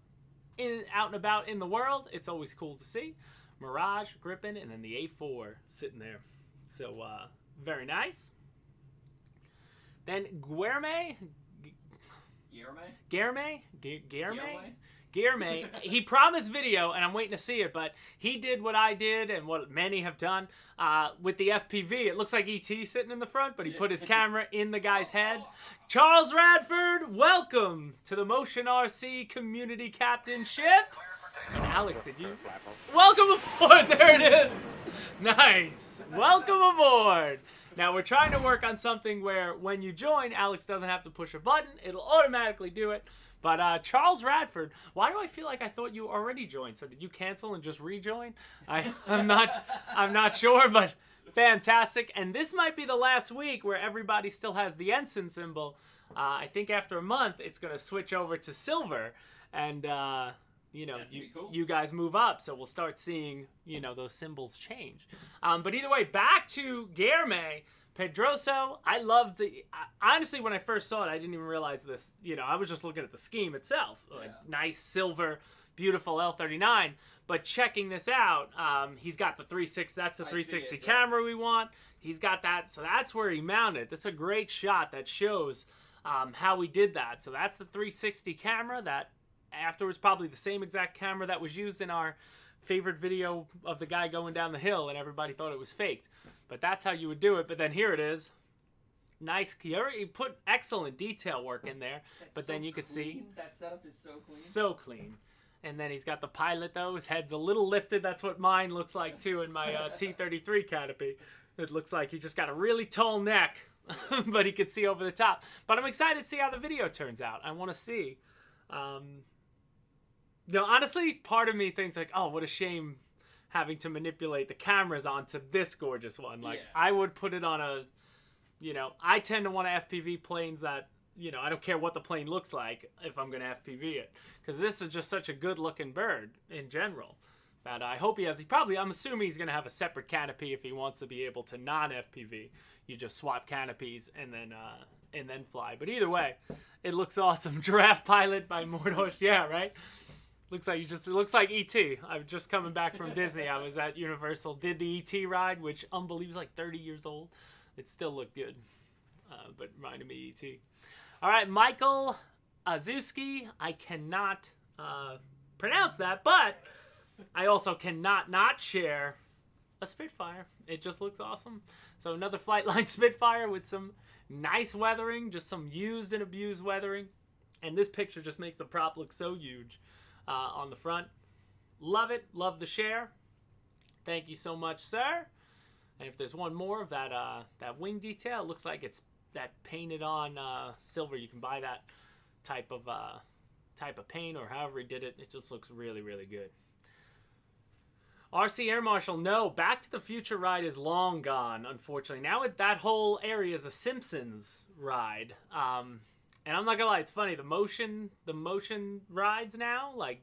[SPEAKER 1] and about in the world, it's always cool to see. Mirage, Gripen, and then the A4 sitting there. So very nice. Then Guillerme, he promised video, and I'm waiting to see it, but he did what I did and what many have done with the FPV. It looks like E.T. sitting in the front, but he put his camera in the guy's head. Charles Radford, welcome to the Motion RC Community Captainship. And Alex, did you? Welcome aboard. There it is. Nice. Welcome aboard. Now, we're trying to work on something where when you join, Alex doesn't have to push a button. It'll automatically do it. But Charles Radford, why do I feel like I thought you already joined? So did you cancel and just rejoin? I'm not sure, but fantastic. And this might be the last week where everybody still has the ensign symbol. I think after a month, it's going to switch over to silver. And, you know,
[SPEAKER 2] cool.
[SPEAKER 1] You guys move up. So we'll start seeing, you know, those symbols change. But either way, back to Guillerme. Pedroso, I loved honestly, when I first saw it, I didn't even realize this. You know, I was just looking at the scheme itself. Like, nice, silver, beautiful L39. But checking this out, he's got the 360. That's the 360 camera we want. He's got that. So that's where he mounted. That's a great shot that shows how we did that. So that's the 360 camera. That afterwards, probably the same exact camera that was used in our favorite video of the guy going down the hill, and everybody thought it was faked. But that's how you would do it. But then here it is. Nice. He put excellent detail work in there. But then you could see.
[SPEAKER 2] That setup is so clean.
[SPEAKER 1] So clean. And then he's got the pilot, though. His head's a little lifted. That's what mine looks like, too, in my T33 canopy. It looks like he just got a really tall neck. But he could see over the top. But I'm excited to see how the video turns out. I want to see. Honestly, part of me thinks, like, oh, what a shame having to manipulate the cameras onto this gorgeous one. Like, I would put it on a, you know, I tend to want to FPV planes that, you know, I don't care what the plane looks like if I'm going to FPV it. Because this is just such a good-looking bird in general that I hope he has. I'm assuming he's going to have a separate canopy if he wants to be able to non-FPV. You just swap canopies and then fly. But either way, it looks awesome. Giraffe pilot by Mordos. Yeah, right? It looks like E.T. I'm just coming back from Disney. I was at Universal, did the E.T. ride, which unbelievable, like 30 years old. It still looked good, but reminded me of E.T. All right, Michael Azuski. I cannot pronounce that, but I also cannot not share a Spitfire. It just looks awesome. So another Flightline Spitfire with some nice weathering, just some used and abused weathering. And this picture just makes the prop look so huge. On the front. Love it. Love the share. Thank you so much, sir. And if there's one more of that that wing detail, it looks like it's that painted on silver. You can buy that type of paint or however he did it. It just looks really, really good. RC Air Marshal, no. Back to the Future ride is long gone, unfortunately. Now that whole area is a Simpsons ride. And I'm not gonna lie, it's funny. The motion rides now, like,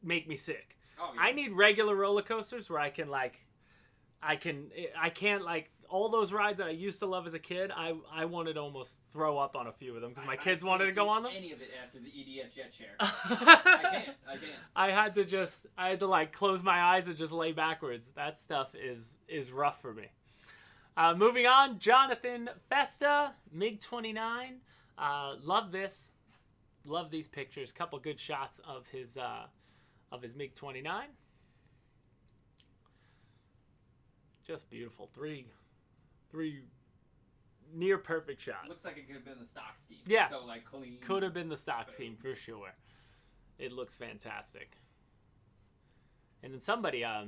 [SPEAKER 1] make me sick. Oh, yeah. I need regular roller coasters where I can't all those rides that I used to love as a kid. I wanted to almost throw up on a few of them because my kids wanted to go on them.
[SPEAKER 2] Any of it after the EDF jet chair. I can't.
[SPEAKER 1] I had to like close my eyes and just lay backwards. That stuff is rough for me. Moving on, Jonathan Festa, MiG-29. Love this. Love these pictures. Couple good shots of his MiG-29. Just beautiful. Three near perfect shots.
[SPEAKER 2] Looks like it could have been the stock scheme.
[SPEAKER 1] Yeah.
[SPEAKER 2] So like clean.
[SPEAKER 1] Could have been the stock scheme for sure. It looks fantastic. And then somebody, I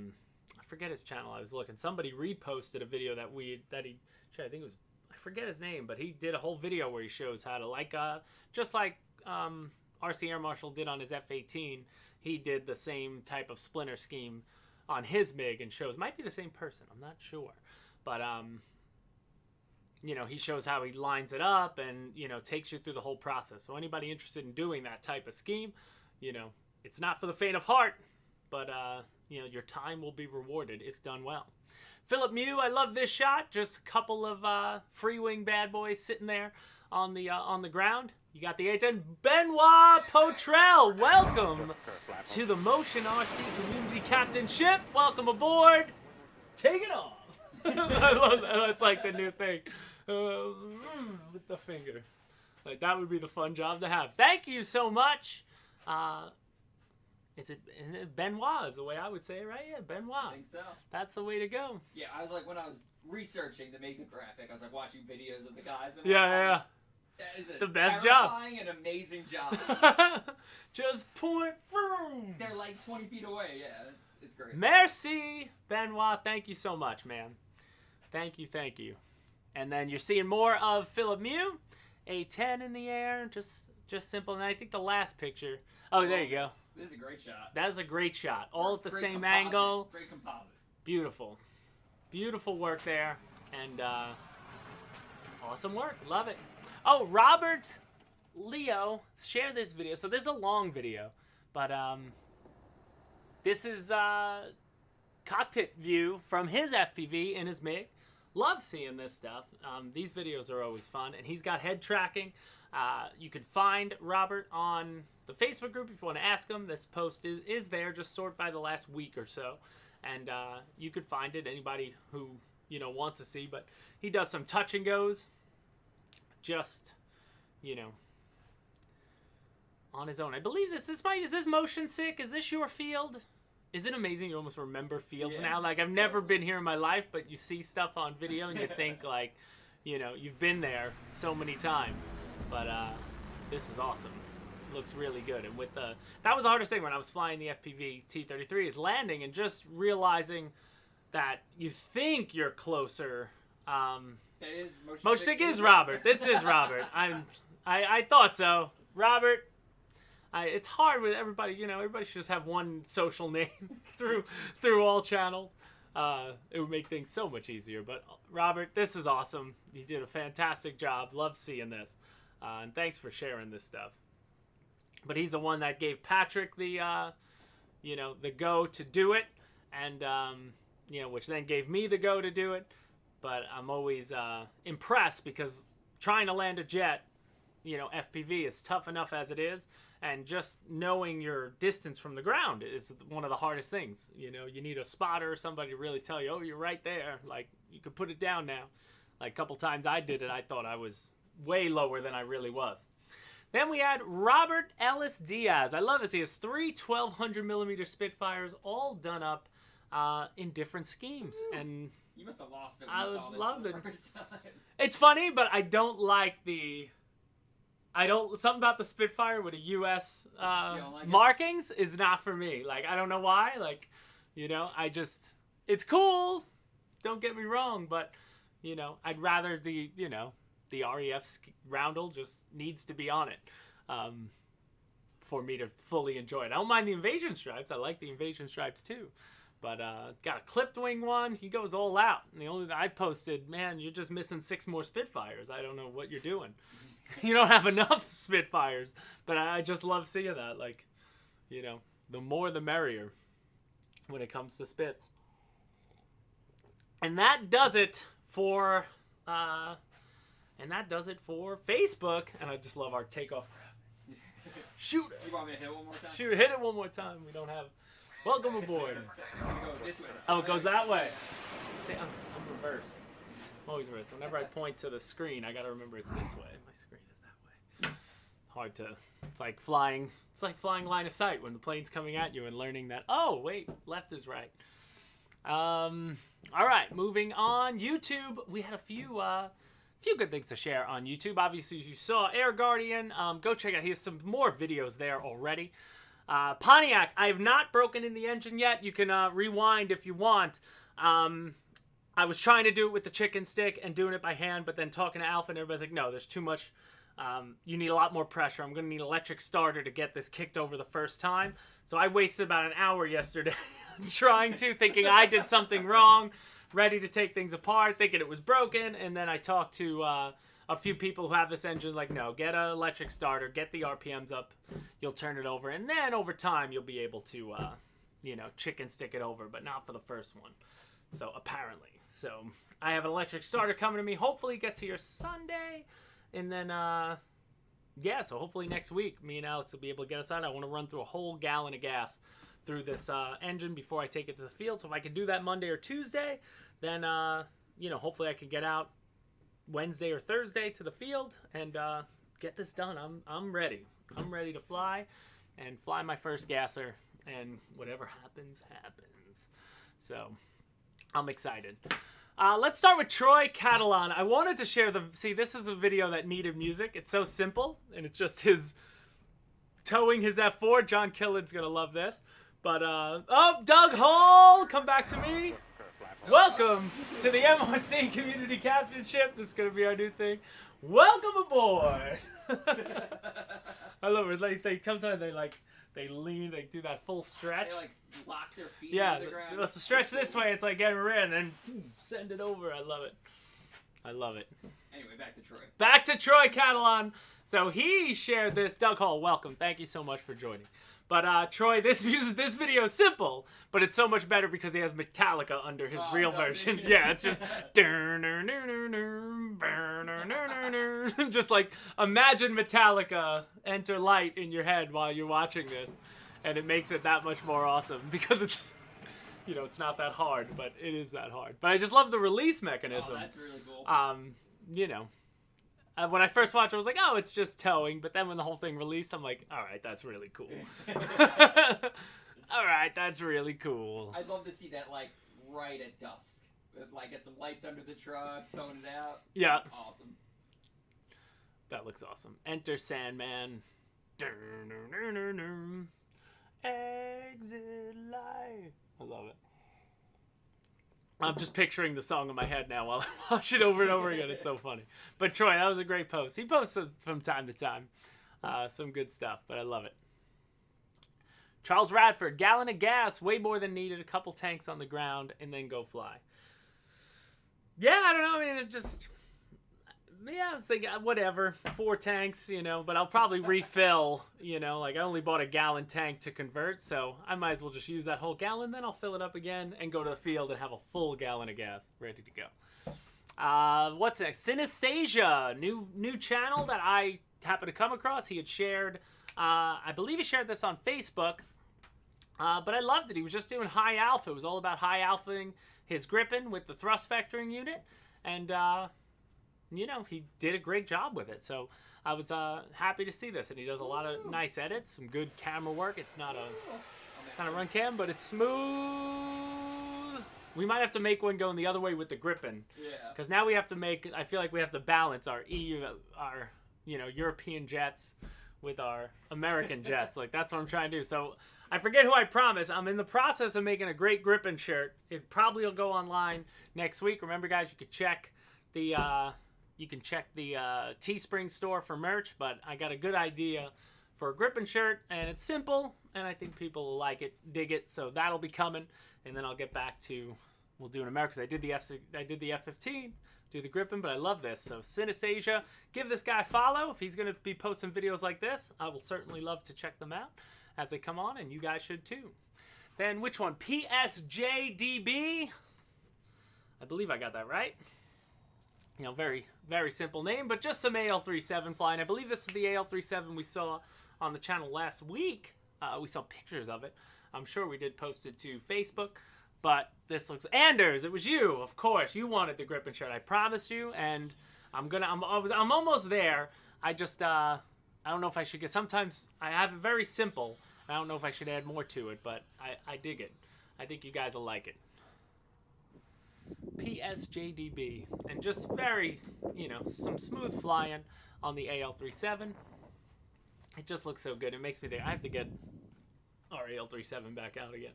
[SPEAKER 1] forget his channel. I was looking. Somebody reposted a video that he. I think it was. I forget his name, but he did a whole video where he shows how to just like RC Air Marshal did on his F-18. He did the same type of splinter scheme on his MiG and shows. Might be the same person. I'm not sure, but he shows how he lines it up and, takes you through the whole process. So anybody interested in doing that type of scheme, it's not for the faint of heart, but, your time will be rewarded if done well. Philip Mew, I love this shot. Just a couple of Freewing bad boys sitting there on the ground. You got the A10. Benoit Potrel, welcome to the Motion RC Community Captainship. Welcome aboard. Take it off. I love that. That's like the new thing. With the finger. Like, that would be the fun job to have. Thank you so much. Is it Benoit is the way I would say it, right? Yeah, Benoit.
[SPEAKER 2] I think so.
[SPEAKER 1] That's the way to go.
[SPEAKER 2] Yeah, I was like, when I was researching to make the graphic, I was like watching videos of the guys. And
[SPEAKER 1] Yeah.
[SPEAKER 2] That is
[SPEAKER 1] The best job.
[SPEAKER 2] Terrifying and amazing job.
[SPEAKER 1] Just point. Boom.
[SPEAKER 2] They're like 20 feet away. Yeah, it's great.
[SPEAKER 1] Merci, Benoit. Thank you so much, man. Thank you. And then you're seeing more of Philip Mew. A10 in the air. Just simple. And I think the last picture. Oh, there you go.
[SPEAKER 2] This is a great shot.
[SPEAKER 1] That is a great shot. All at the
[SPEAKER 2] Great
[SPEAKER 1] same
[SPEAKER 2] composite.
[SPEAKER 1] angle.
[SPEAKER 2] Great composite.
[SPEAKER 1] Beautiful. Beautiful work there. And awesome work. Love it. Oh, Robert Leo, share this video. So this is a long video. But this is cockpit view from his FPV in his MiG. Love seeing this stuff. These videos are always fun. And he's got head tracking. You can find Robert on the Facebook group if you want to ask him. This post is there. Just sort by the last week or so. And you could find it. Anybody who, wants to see. But he does some touch and goes. Just, on his own. I believe is this motion sick? Is this your field? Is it amazing you almost remember fields now? Like, I've never been here in my life, but you see stuff on video and you think, like, you've been there so many times. But this is awesome. It looks really good. And that was the hardest thing when I was flying the FPV T-33 is landing and just realizing that you think you're closer.
[SPEAKER 2] It is
[SPEAKER 1] Motion sick is Robert. This is Robert. I thought so. Robert. It's hard with everybody. Everybody should just have one social name through all channels. It would make things so much easier. But Robert, this is awesome. You did a fantastic job. Love seeing this. And thanks for sharing this stuff. But he's the one that gave Patrick the go to do it, and which then gave me the go to do it. But I'm always impressed because trying to land a jet, FPV is tough enough as it is, and just knowing your distance from the ground is one of the hardest things. You need a spotter or somebody to really tell you, oh, you're right there. Like, you could put it down now. Like, a couple times I did it, I thought I was way lower than I really was. Then we had Robert Ellis Diaz. I love this. He has 3 1200mm Spitfires all done up in different schemes.
[SPEAKER 2] Woo.
[SPEAKER 1] And
[SPEAKER 2] you must have lost it when you saw this
[SPEAKER 1] loved it.
[SPEAKER 2] first time.
[SPEAKER 1] It's funny, but I don't like something about the Spitfire with a U.S.
[SPEAKER 2] Like
[SPEAKER 1] markings is not for me. Like, I don't know why. Like, it's cool. Don't get me wrong, but, I'd rather the REF roundel just needs to be on it for me to fully enjoy it. I don't mind the invasion stripes. I like the invasion stripes too. But got a clipped wing one. He goes all out. And the only thing I posted, man, you're just missing 6 more Spitfires. I don't know what you're doing. You don't have enough Spitfires. But I just love seeing that. Like, the more the merrier when it comes to Spits. And that does it for Facebook. And I just love our takeoff graph. Shoot it.
[SPEAKER 2] You want me to hit it one more time?
[SPEAKER 1] Shoot, hit it one more time. We don't have... Welcome aboard.
[SPEAKER 2] It's gonna go this way.
[SPEAKER 1] Oh, it goes that way. I'm reverse. I'm always reverse. Whenever I point to the screen, I gotta remember it's this way. My screen is that way. Hard to... It's like flying line of sight when the plane's coming at you and learning that, oh, wait, left is right. All right, moving on. YouTube, we had a few good things to share on YouTube. Obviously, you saw Air Guardian. Go check out. He has some more videos there already. Pontiac, I have not broken in the engine yet. You can rewind if you want. I was trying to do it with the chicken stick and doing it by hand, but then talking to Alpha and everybody's like, no, there's too much. You need a lot more pressure. I'm going to need an electric starter to get this kicked over the first time. So I wasted about an hour yesterday trying to, thinking I did something wrong. ready to take things apart, thinking it was broken, and then I talked to a few people who have this engine, like, no, get an electric starter, get the RPMs up, you'll turn it over, and then over time you'll be able to, you know, chicken stick it over, but not for the first one. So, apparently. So, I have an electric starter coming to me. Hopefully it gets here Sunday, and then, yeah, so hopefully next week, me and Alex will be able to get us out. I want to run through a whole gallon of gas through this engine before I take it to the field. So if I can do that Monday or Tuesday, then, you know, hopefully I can get out Wednesday or Thursday to the field and get this done. I'm ready. I'm ready to fly and fly my first gasser, and whatever happens, happens. So I'm excited. Let's start with Troy Catalan. I wanted to share this is a video that needed music. It's so simple, and it's just his towing his F4. John Killen's going to love this. But, oh, Doug Hall, come back to me. Welcome to the MRC Community Captainship. This is going to be our new thing. Welcome aboard. I love it. Like, sometimes they lean, they do that full stretch.
[SPEAKER 2] They, like, lock their feet
[SPEAKER 1] on
[SPEAKER 2] the ground.
[SPEAKER 1] Let's stretch this way. It's like getting rid, and then send it over. I love it. I love it.
[SPEAKER 2] Anyway, back to Troy.
[SPEAKER 1] Back to Troy Catalan. So he shared this. Doug Hall, welcome. Thank you so much for joining. But Troy, this video is simple, but it's so much better because he has Metallica under his real version. Yeah, it's just just like imagine Metallica Enter Light in your head while you're watching this, and it makes it that much more awesome because it's, you know, it's not that hard, but it is that hard. But I just love the release mechanism.
[SPEAKER 2] Oh, that's really cool.
[SPEAKER 1] You know. When I first watched it, I was like, oh, it's just towing. But then when the whole thing released, I'm like, all right, that's really cool. All right, that's really cool.
[SPEAKER 2] I'd love to see that, like, right at dusk. Like, get some lights under the truck, tone it out.
[SPEAKER 1] Yeah.
[SPEAKER 2] Awesome.
[SPEAKER 1] That looks awesome. Enter Sandman. Exit light. I love it. I'm just picturing the song in my head now while I watch it over and over again. It's so funny. But Troy, that was a great post. He posts from time to time. Some good stuff, but I love it. Charles Radford, gallon of gas, way more than needed, a couple tanks on the ground, and then go fly. Yeah, I don't know. I mean, it just... Yeah, I was thinking, whatever, 4 tanks, you know, but I'll probably refill, you know, like I only bought a gallon tank to convert, so I might as well just use that whole gallon, then I'll fill it up again and go to the field and have a full gallon of gas ready to go. What's next? Synesthesia, new channel that I happened to come across. He had shared, I believe he shared this on Facebook, but I loved it. He was just doing high alpha. It was all about high alphaing his gripping with the thrust vectoring unit, and, you know, he did a great job with it. So I was happy to see this. And he does a lot of nice edits, some good camera work. It's not a run cam, but it's smooth. We might have to make one going the other way with the gripping.
[SPEAKER 2] Yeah.
[SPEAKER 1] Because now we have to make, I feel like we have to balance our you know, European jets with our American jets. Like, that's what I'm trying to do. So I forget who I promised. I'm in the process of making a great gripping shirt. It probably will go online next week. Remember, guys, you could check the... Teespring store for merch, but I got a good idea for a gripping shirt, and it's simple, and I think people will like it, dig it, so that'll be coming, and then I'll get back to, we'll do in America, because I did the F-15, do the gripping, but I love this. So Synesthesia, give this guy a follow. If he's going to be posting videos like this, I will certainly love to check them out as they come on, and you guys should too. Then which one? PSJDB? I believe I got that right. You know, very, very simple name, but just some AL37 flying. I believe this is the AL37 we saw on the channel last week. We saw pictures of it. I'm sure we did post it to Facebook, but this looks... Anders, it was you, of course. You wanted the gripping shirt. I promised you, and I'm almost there. I just, I don't know if I should get... Sometimes I have it very simple. I don't know if I should add more to it, but I dig it. I think you guys will like it. PSJDB, and just very, you know, some smooth flying on the AL37. It just looks so good. It makes me think I have to get our AL37 back out again.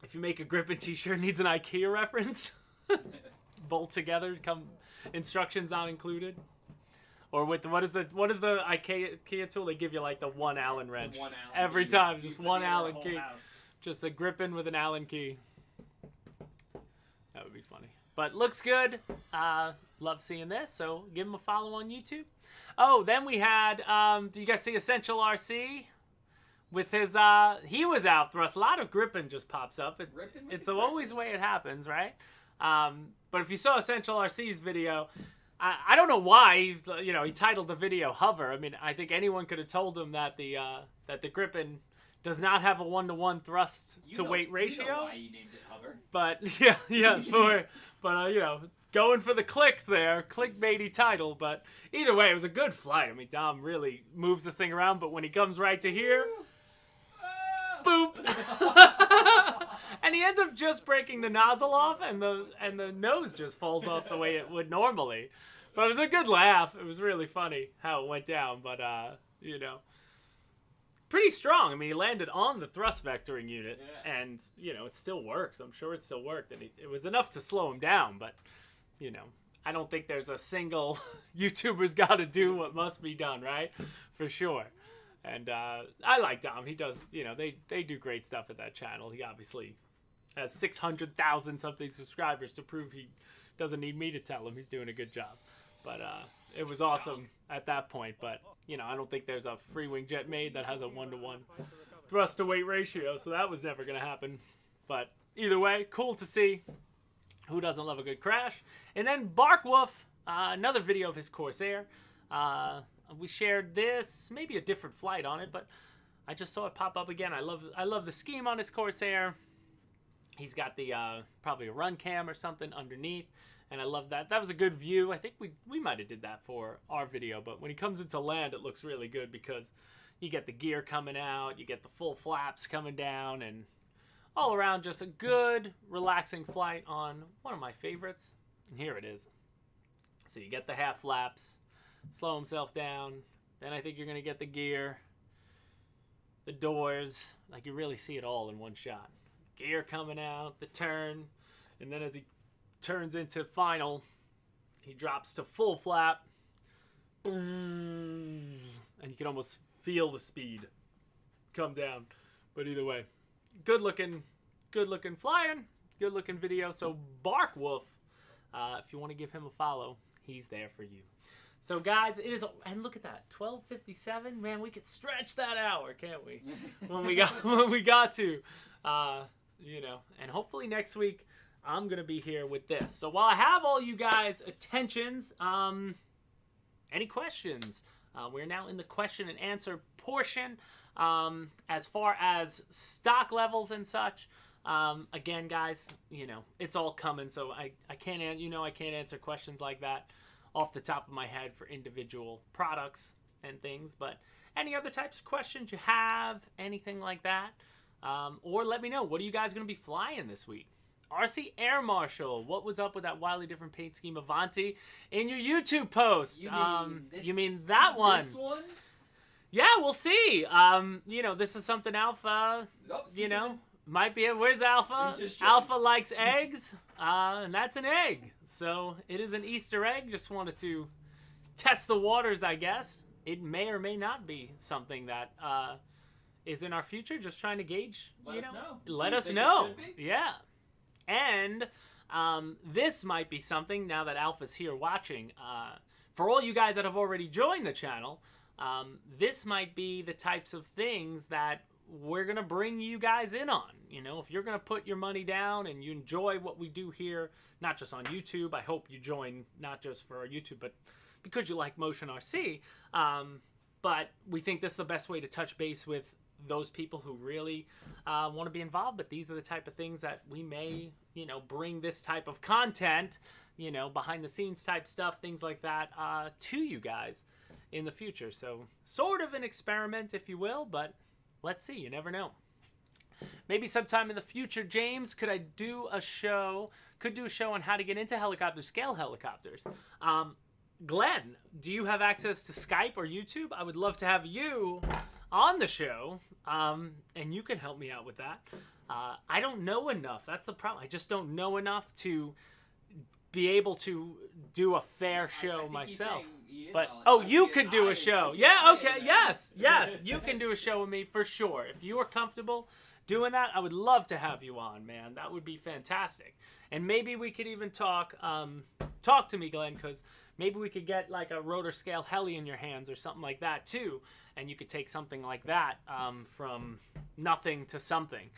[SPEAKER 1] If you make a gripping t-shirt, needs an IKEA reference, bolt together, come instructions not included. Or with what is the IKEA tool? They give you like the 1 Allen wrench every time, just 1 Allen key, just a gripping with an Allen key. funny. But looks good. Love seeing this. So give him a follow on YouTube. Oh, then we had, do you guys see Essential RC? With his, he was out thrust. A lot of gripping just pops up. It's always the way it happens, right? But if you saw Essential RC's video, I don't know why, he titled the video Hover. I mean, I think anyone could have told him that the gripping does not have a 1-to-1 thrust to weight ratio.
[SPEAKER 2] You know why you named it Hover.
[SPEAKER 1] But going for the clicks there, clickbaity title. But either way, it was a good flight. I mean, Dom really moves this thing around, but when he comes right to here, boop, and he ends up just breaking the nozzle off, and the nose just falls off the way it would normally. But it was a good laugh. It was really funny how it went down. But pretty strong. I mean, he landed on the thrust vectoring unit, and it still works. I'm sure it still worked, and it was enough to slow him down. But I don't think there's a single YouTuber's got to do what must be done, right? For sure. And I like Dom. He does, they do great stuff at that channel. He obviously has 600,000 something subscribers to prove he doesn't need me to tell him he's doing a good job. But it was awesome at that point. But, I don't think there's a Freewing jet made that has a 1-to-1 thrust to weight ratio. So that was never going to happen. But either way, cool to see. Who doesn't love a good crash? And then Barkwolf, another video of his Corsair. We shared this, maybe a different flight on it, but I just saw it pop up again. I love the scheme on his Corsair. He's got the probably a run cam or something underneath, and I love that. That was a good view. I think we might have did that for our video, but when he comes into land, it looks really good because you get the gear coming out, you get the full flaps coming down, and all around just a good, relaxing flight on one of my favorites. And here it is. So you get the half flaps, slow himself down. Then I think you're going to get the gear, the doors. Like you really see it all in one shot. Gear coming out, the turn. And then as he turns into final, he drops to full flap. And you can almost feel the speed come down. But either way, good looking flying, good looking video. So Barkwolf, if you want to give him a follow, he's there for you. So guys, it is, and look at that, 12:57. Man, we could stretch that hour, can't we? when we got to, and hopefully next week I'm gonna be here with this. So while I have all you guys' attentions, any questions? We're now in the question and answer portion. As far as stock levels and such, again, guys, it's all coming, so I can't, I can't answer questions like that off the top of my head for individual products and things. But any other types of questions you have, anything like that, or let me know. What are you guys going to be flying this week? RC Air Marshal, what was up with that wildly different paint scheme Avanti in your YouTube post? You mean that one? This one? Yeah, we'll see. This is something Alpha, might be. Where's Alpha? Alpha likes eggs, and that's an egg. So it is an Easter egg. Just wanted to test the waters, I guess. It may or may not be something that is in our future. Just trying to gauge, Let us know. Yeah. And this might be something, now that Alpha's here watching, for all you guys that have already joined the channel, this might be the types of things that we're going to bring you guys in on. If you're going to put your money down and you enjoy what we do here, not just on YouTube, I hope you join not just for our YouTube, but because you like Motion RC. But we think this is the best way to touch base with those people who really want to be involved. But these are the type of things that we may, bring this type of content, behind the scenes type stuff, things like that, to you guys in the future. So sort of an experiment, if you will, but let's see. You never know. Maybe sometime in the future, James, could do a show on how to get into helicopters, scale helicopters. Glenn, do you have access to Skype or YouTube? I would love to have you on the show, and you can help me out with that. I don't know enough. That's the problem. I just don't know enough to be able to do a fair show myself. But you could do a show. Yeah, okay, yes, you can do a show with me for sure. If you are comfortable doing that, I would love to have you on, man. That would be fantastic. And maybe we could even talk to me, Glenn, because maybe we could get like a rotor scale heli in your hands or something like that too, and you could take something like that from nothing to something.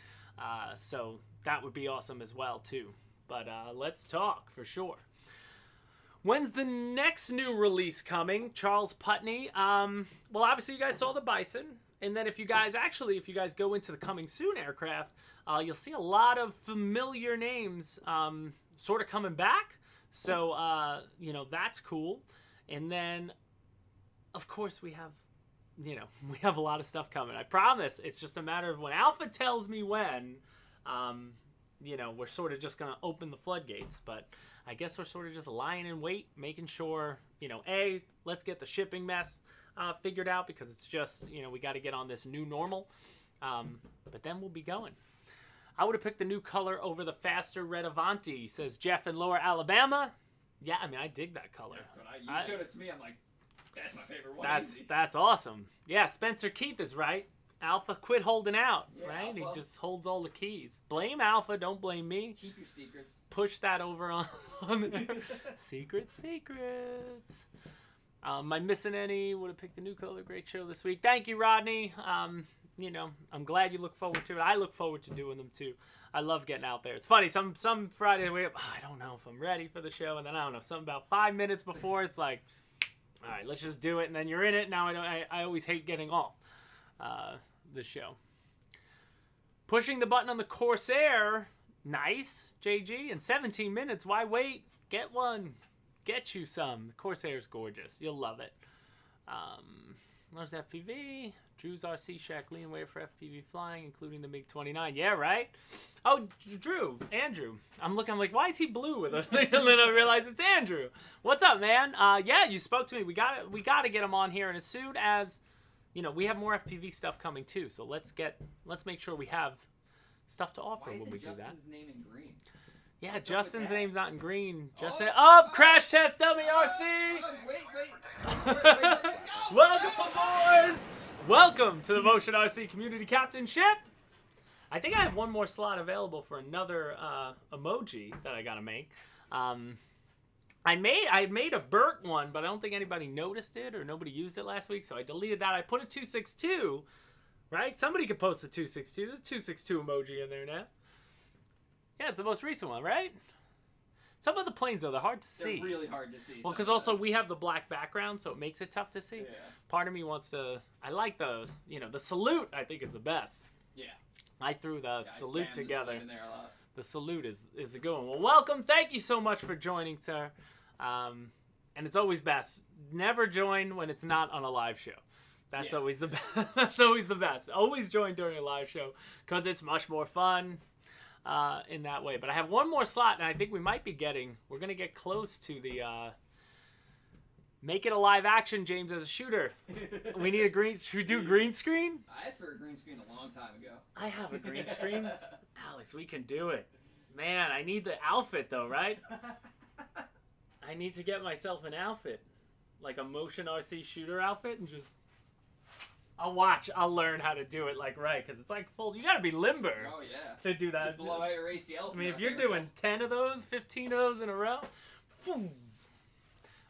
[SPEAKER 1] So that would be awesome as well too. But let's talk for sure. When's the next new release coming? Charles Putney. Well, obviously you guys saw the Bison. And then if you guys go into the coming soon aircraft, you'll see a lot of familiar names sort of coming back. So, that's cool. And then, of course, we have a lot of stuff coming. I promise. It's just a matter of when Alpha tells me when, we're sort of just going to open the floodgates. But I guess we're sort of just lying in wait, making sure, let's get the shipping mess figured out, because it's just, we got to get on this new normal. But then we'll be going. I would have picked the new color over the faster red Avanti, says Jeff in Lower Alabama. Yeah, I mean, I dig that color.
[SPEAKER 2] That's what you showed it to me. I'm like, that's my favorite one.
[SPEAKER 1] That's awesome. Yeah, Spencer Keith is right. Alpha, quit holding out, right?
[SPEAKER 2] Alpha.
[SPEAKER 1] He just holds all the keys. Blame Alpha, don't blame me.
[SPEAKER 2] Keep your secrets.
[SPEAKER 1] Push that over on there. Secrets. Am I missing any? Would have picked the new color. Great show this week. Thank you, Rodney. I'm glad you look forward to it. I look forward to doing them too. I love getting out there. It's funny. Some Friday I wake up, I don't know if I'm ready for the show, and then I don't know, something about 5 minutes before, it's like, all right, let's just do it, and then you're in it. Now I always hate getting off the show. Pushing the button on the Corsair. Nice, JG. In 17 minutes. Why wait? Get one. Get you some. The Corsair's gorgeous. You'll love it. There's FPV. Drew's RC Shack lean way for FPV flying, including the MiG-29. Yeah, right? Oh, Andrew. I'm like, why is he blue with a thing? And then I realize it's Andrew. What's up, man? Yeah, you spoke to me. We got to get him on here, and as soon as we have more FPV stuff coming too. So let's make sure we have stuff to offer when we do that.
[SPEAKER 2] Why is Justin's name in green?
[SPEAKER 1] Yeah,
[SPEAKER 2] What's
[SPEAKER 1] Justin's name's not in green. Crash Test WRC!
[SPEAKER 2] Wait.
[SPEAKER 1] Welcome aboard! Welcome to the Motion RC Community Captainship! I think I have one more slot available for another emoji that I gotta make. I made a Burt one, but I don't think anybody noticed it or nobody used it last week, so I deleted that. I put a 262, right? Somebody could post a 262. There's a 262 emoji in there now. Yeah, it's the most recent one, right? Some of the planes, though, they're hard to see.
[SPEAKER 2] They're really hard to see.
[SPEAKER 1] Well, because also we have the black background, so it makes it tough to see.
[SPEAKER 2] Yeah.
[SPEAKER 1] Part of me wants to... I like the salute, I think, is the best.
[SPEAKER 2] Yeah.
[SPEAKER 1] I threw the salute together.
[SPEAKER 2] The salute in there a lot.
[SPEAKER 1] The salute is the good one. Well, welcome. Thank you so much for joining, sir. And it's always best. Never join when it's not on a live show. That's always the best. That's always the best. Always join during a live show because it's much more fun in that way. But I have one more slot, and I think we're going to get close to the make it a live action, James, as a shooter. We need a green. Should we do green screen?
[SPEAKER 2] I asked for a green screen a long time ago.
[SPEAKER 1] I have a green screen. Alex, we can do it. Man, I need the outfit, though, right? I need to get myself an outfit. Like a Motion RC shooter outfit, and just... I'll learn how to do it, right, because it's full... You gotta be limber.
[SPEAKER 2] Oh, yeah.
[SPEAKER 1] To do that.
[SPEAKER 2] You blow out your ACL.
[SPEAKER 1] I mean, if you're doing 10 of those, 15 of those in a row... Phew.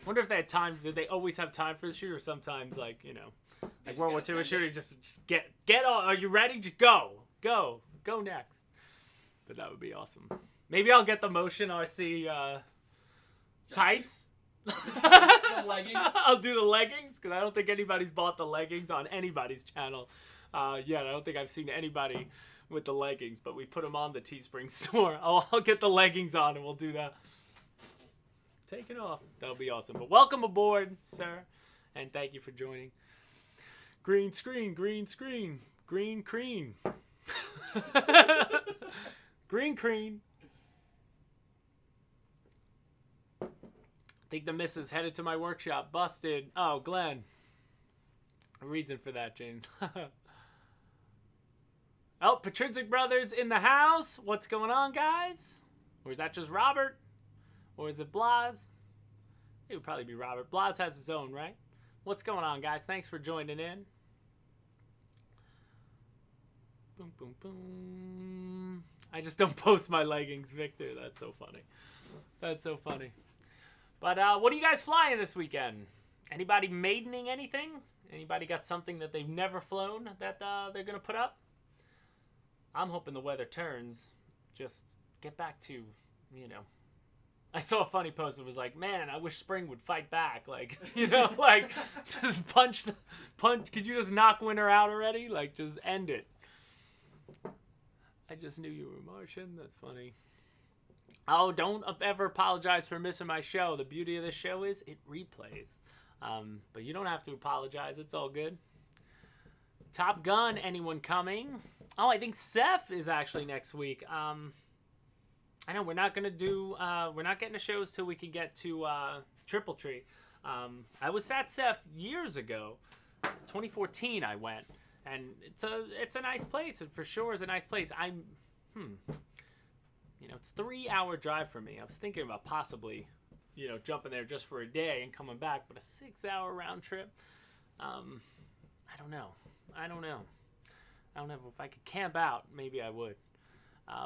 [SPEAKER 1] Wonder if they had time. Did they always have time for the shooter? Sometimes, like World War II, a shooter just get on. Are you ready? Just go next. But that would be awesome. Maybe I'll get the Motion RC tights.
[SPEAKER 2] The leggings.
[SPEAKER 1] I'll do the leggings because I don't think anybody's bought the leggings on anybody's channel yet. I don't think I've seen anybody with the leggings, but we put them on the Teespring store. I'll get the leggings on and we'll do that. Take it off. That'll be awesome. But welcome aboard, sir, and thank you for joining. Green screen, green screen, green cream. Green cream. Think the missus headed to my workshop. Busted. Oh, Glenn. A reason for that, James. Oh, Patrinsic Brothers in the house. What's going on, guys? Or is that just Robert? Or is it Blas? It would probably be Robert. Blas has his own, right? What's going on, guys? Thanks for joining in. Boom, boom, boom. I just don't post my leggings, Victor. That's so funny. That's so funny. But what are you guys flying this weekend? Anybody maidening anything? Anybody got something that they've never flown that they're going to put up? I'm hoping the weather turns. Just get back to, I saw a funny post. It was like, man, I wish spring would fight back. Like, like just punch. Could you just knock winter out already? Like, just end it. I just knew you were Martian. That's funny. Oh, don't ever apologize for missing my show. The beauty of this show is it replays. But you don't have to apologize. It's all good. Top Gun, anyone coming? Oh, I think Seth is actually next week. I know we're not gonna do. We're not getting to shows till we can get to Triple Tree. I was at Seth years ago, 2014. I went, and it's a nice place. It for sure is a nice place. It's a 3-hour drive for me. I was thinking about possibly, jumping there just for a day and coming back, but a 6-hour round trip. I don't know. I don't know if I could camp out. Maybe I would.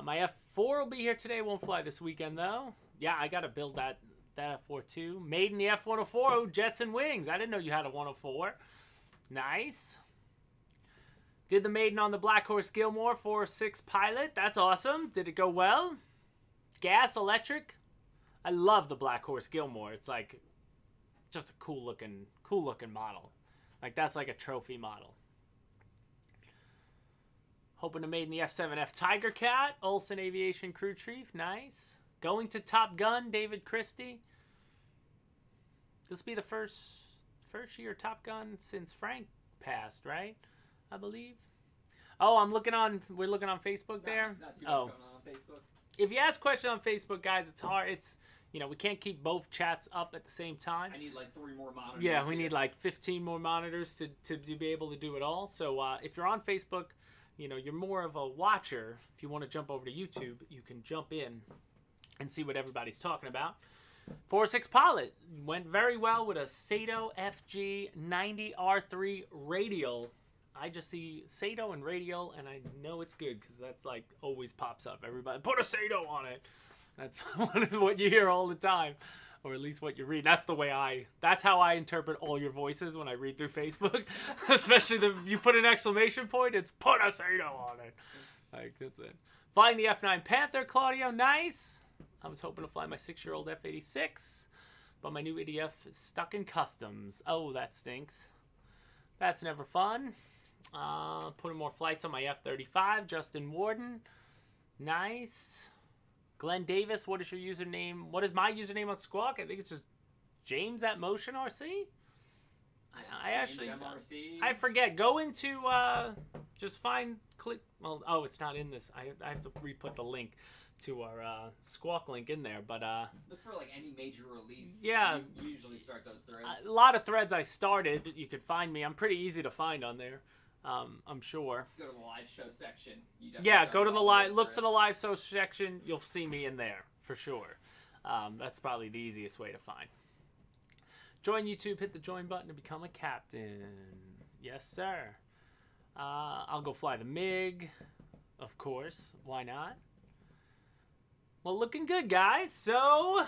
[SPEAKER 1] My F4 will be here today. Won't fly this weekend though. Yeah, I gotta build that F4 too. Made in the F104. Oh, jets and wings. I didn't know you had a 104. Nice. Did the maiden on the Black Horse Gilmore 4.6 pilot. That's awesome. Did it go well? Gas, electric. I love the Black Horse Gilmore. It's like just a cool looking model. Like that's like a trophy model. Hoping to mate in the F7F Tiger Cat. Olsen Aviation Crew Chief. Nice. Going to Top Gun. David Christie. This will be the first year Top Gun since Frank passed, right? I believe. Oh, we're looking on Facebook there.
[SPEAKER 2] Not too much going on Facebook.
[SPEAKER 1] If you ask questions on Facebook, guys, it's hard. It's, we can't keep both chats up at the same time.
[SPEAKER 2] I need like 3 more monitors.
[SPEAKER 1] Yeah, we need like 15 more monitors to be able to do it all. So if you're on Facebook, you're more of a watcher. If you want to jump over to YouTube, you can jump in and see what everybody's talking about. 4.6 pilot went very well with a Sato FG90R3 radial. I just see Sato and radial, and I know it's good because that's like always pops up. Everybody, put a Sato on it. That's what you hear all the time, or at least what you read. That's how I interpret all your voices when I read through Facebook. Especially you put an exclamation point, it's put a Sato on it. Like, that's it. Flying the F9 Panther, Claudio, nice. I was hoping to fly my 6-year-old F86, but my new EDF is stuck in customs. Oh, that stinks. That's never fun. Putting more flights on my F-35. Justin Warden. Nice. Glenn Davis, what is your username? What is my username on Squawk? I think it's just James at Motion RC. I actually...
[SPEAKER 2] MRC.
[SPEAKER 1] I forget. Go into... just click... Well, oh, it's not in this. I have to re-put the link to our Squawk link in there, but...
[SPEAKER 2] Look for, like, any major release.
[SPEAKER 1] Yeah.
[SPEAKER 2] You usually start those threads.
[SPEAKER 1] A lot of threads I started. You could find me. I'm pretty easy to find on there. I'm sure.
[SPEAKER 2] Go to the live show section.
[SPEAKER 1] Yeah, go to the live. Look for the live show section. You'll see me in there for sure. That's probably the easiest way to find. Join YouTube. Hit the join button to become a captain. Yes, sir. I'll go fly the MiG, of course. Why not? Well, looking good, guys. So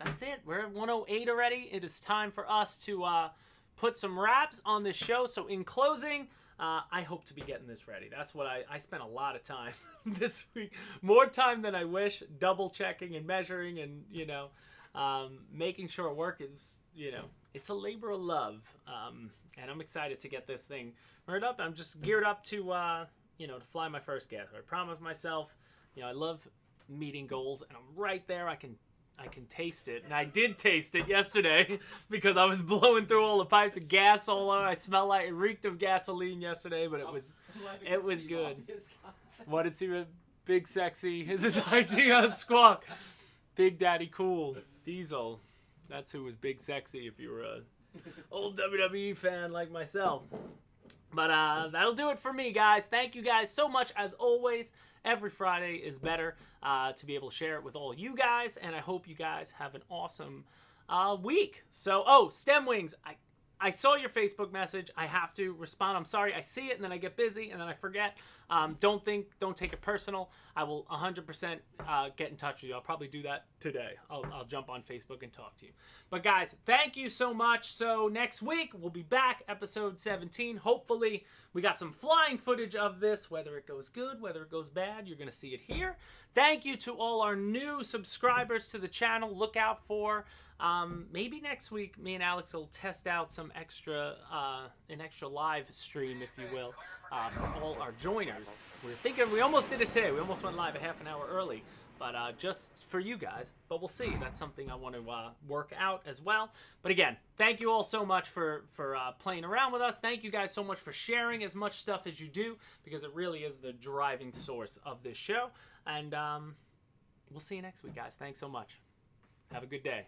[SPEAKER 1] that's it. We're at 108 already. It is time for us to put some wraps on this show. So in closing, I hope to be getting this ready. That's what I spent a lot of time this week. More time than I wish, double checking and measuring and, making sure work is, it's a labor of love. And I'm excited to get this thing revved up. I'm just geared up to, to fly my first gas. I promised myself, I love meeting goals, and I'm right there. I can taste it, and I did taste it yesterday because I was blowing through all the pipes of gas all over. I smelled like it reeked of gasoline yesterday, but it was good. What did see Big Sexy? Is his ID on Squawk? Big Daddy Cool Diesel. That's who was Big Sexy if you were a old WWE fan like myself. But that'll do it for me, guys. Thank you guys so much as always. Every Friday is better to be able to share it with all you guys, and I hope you guys have an awesome week. So, STEM Wings. I saw your Facebook message. I have to respond. I'm sorry. I see it and then I get busy and then I forget. Don't take it personal. I will 100% get in touch with you. I'll probably do that today. I'll jump on Facebook and talk to you. But guys, thank you so much. So next week we'll be back, episode 17. Hopefully we got some flying footage of this. Whether it goes good, whether it goes bad, you're gonna see it here. Thank you to all our new subscribers to the channel. Look out for maybe next week me and Alex will test out some extra an extra live stream, if you will, for all our joiners. We're thinking, we almost did it today. We almost went live a half an hour early, but just for you guys. But we'll see. That's something I want to work out as well. But again, thank you all so much for playing around with us. Thank you guys so much for sharing as much stuff as you do, because it really is the driving source of this show. And we'll see you next week, guys. Thanks so much. Have a good day.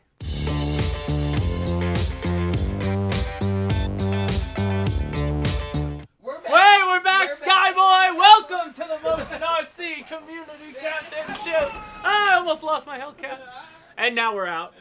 [SPEAKER 1] We're back, Skyboy! Welcome to the Motion RC Community Championship! I almost lost my Hellcat. And now we're out.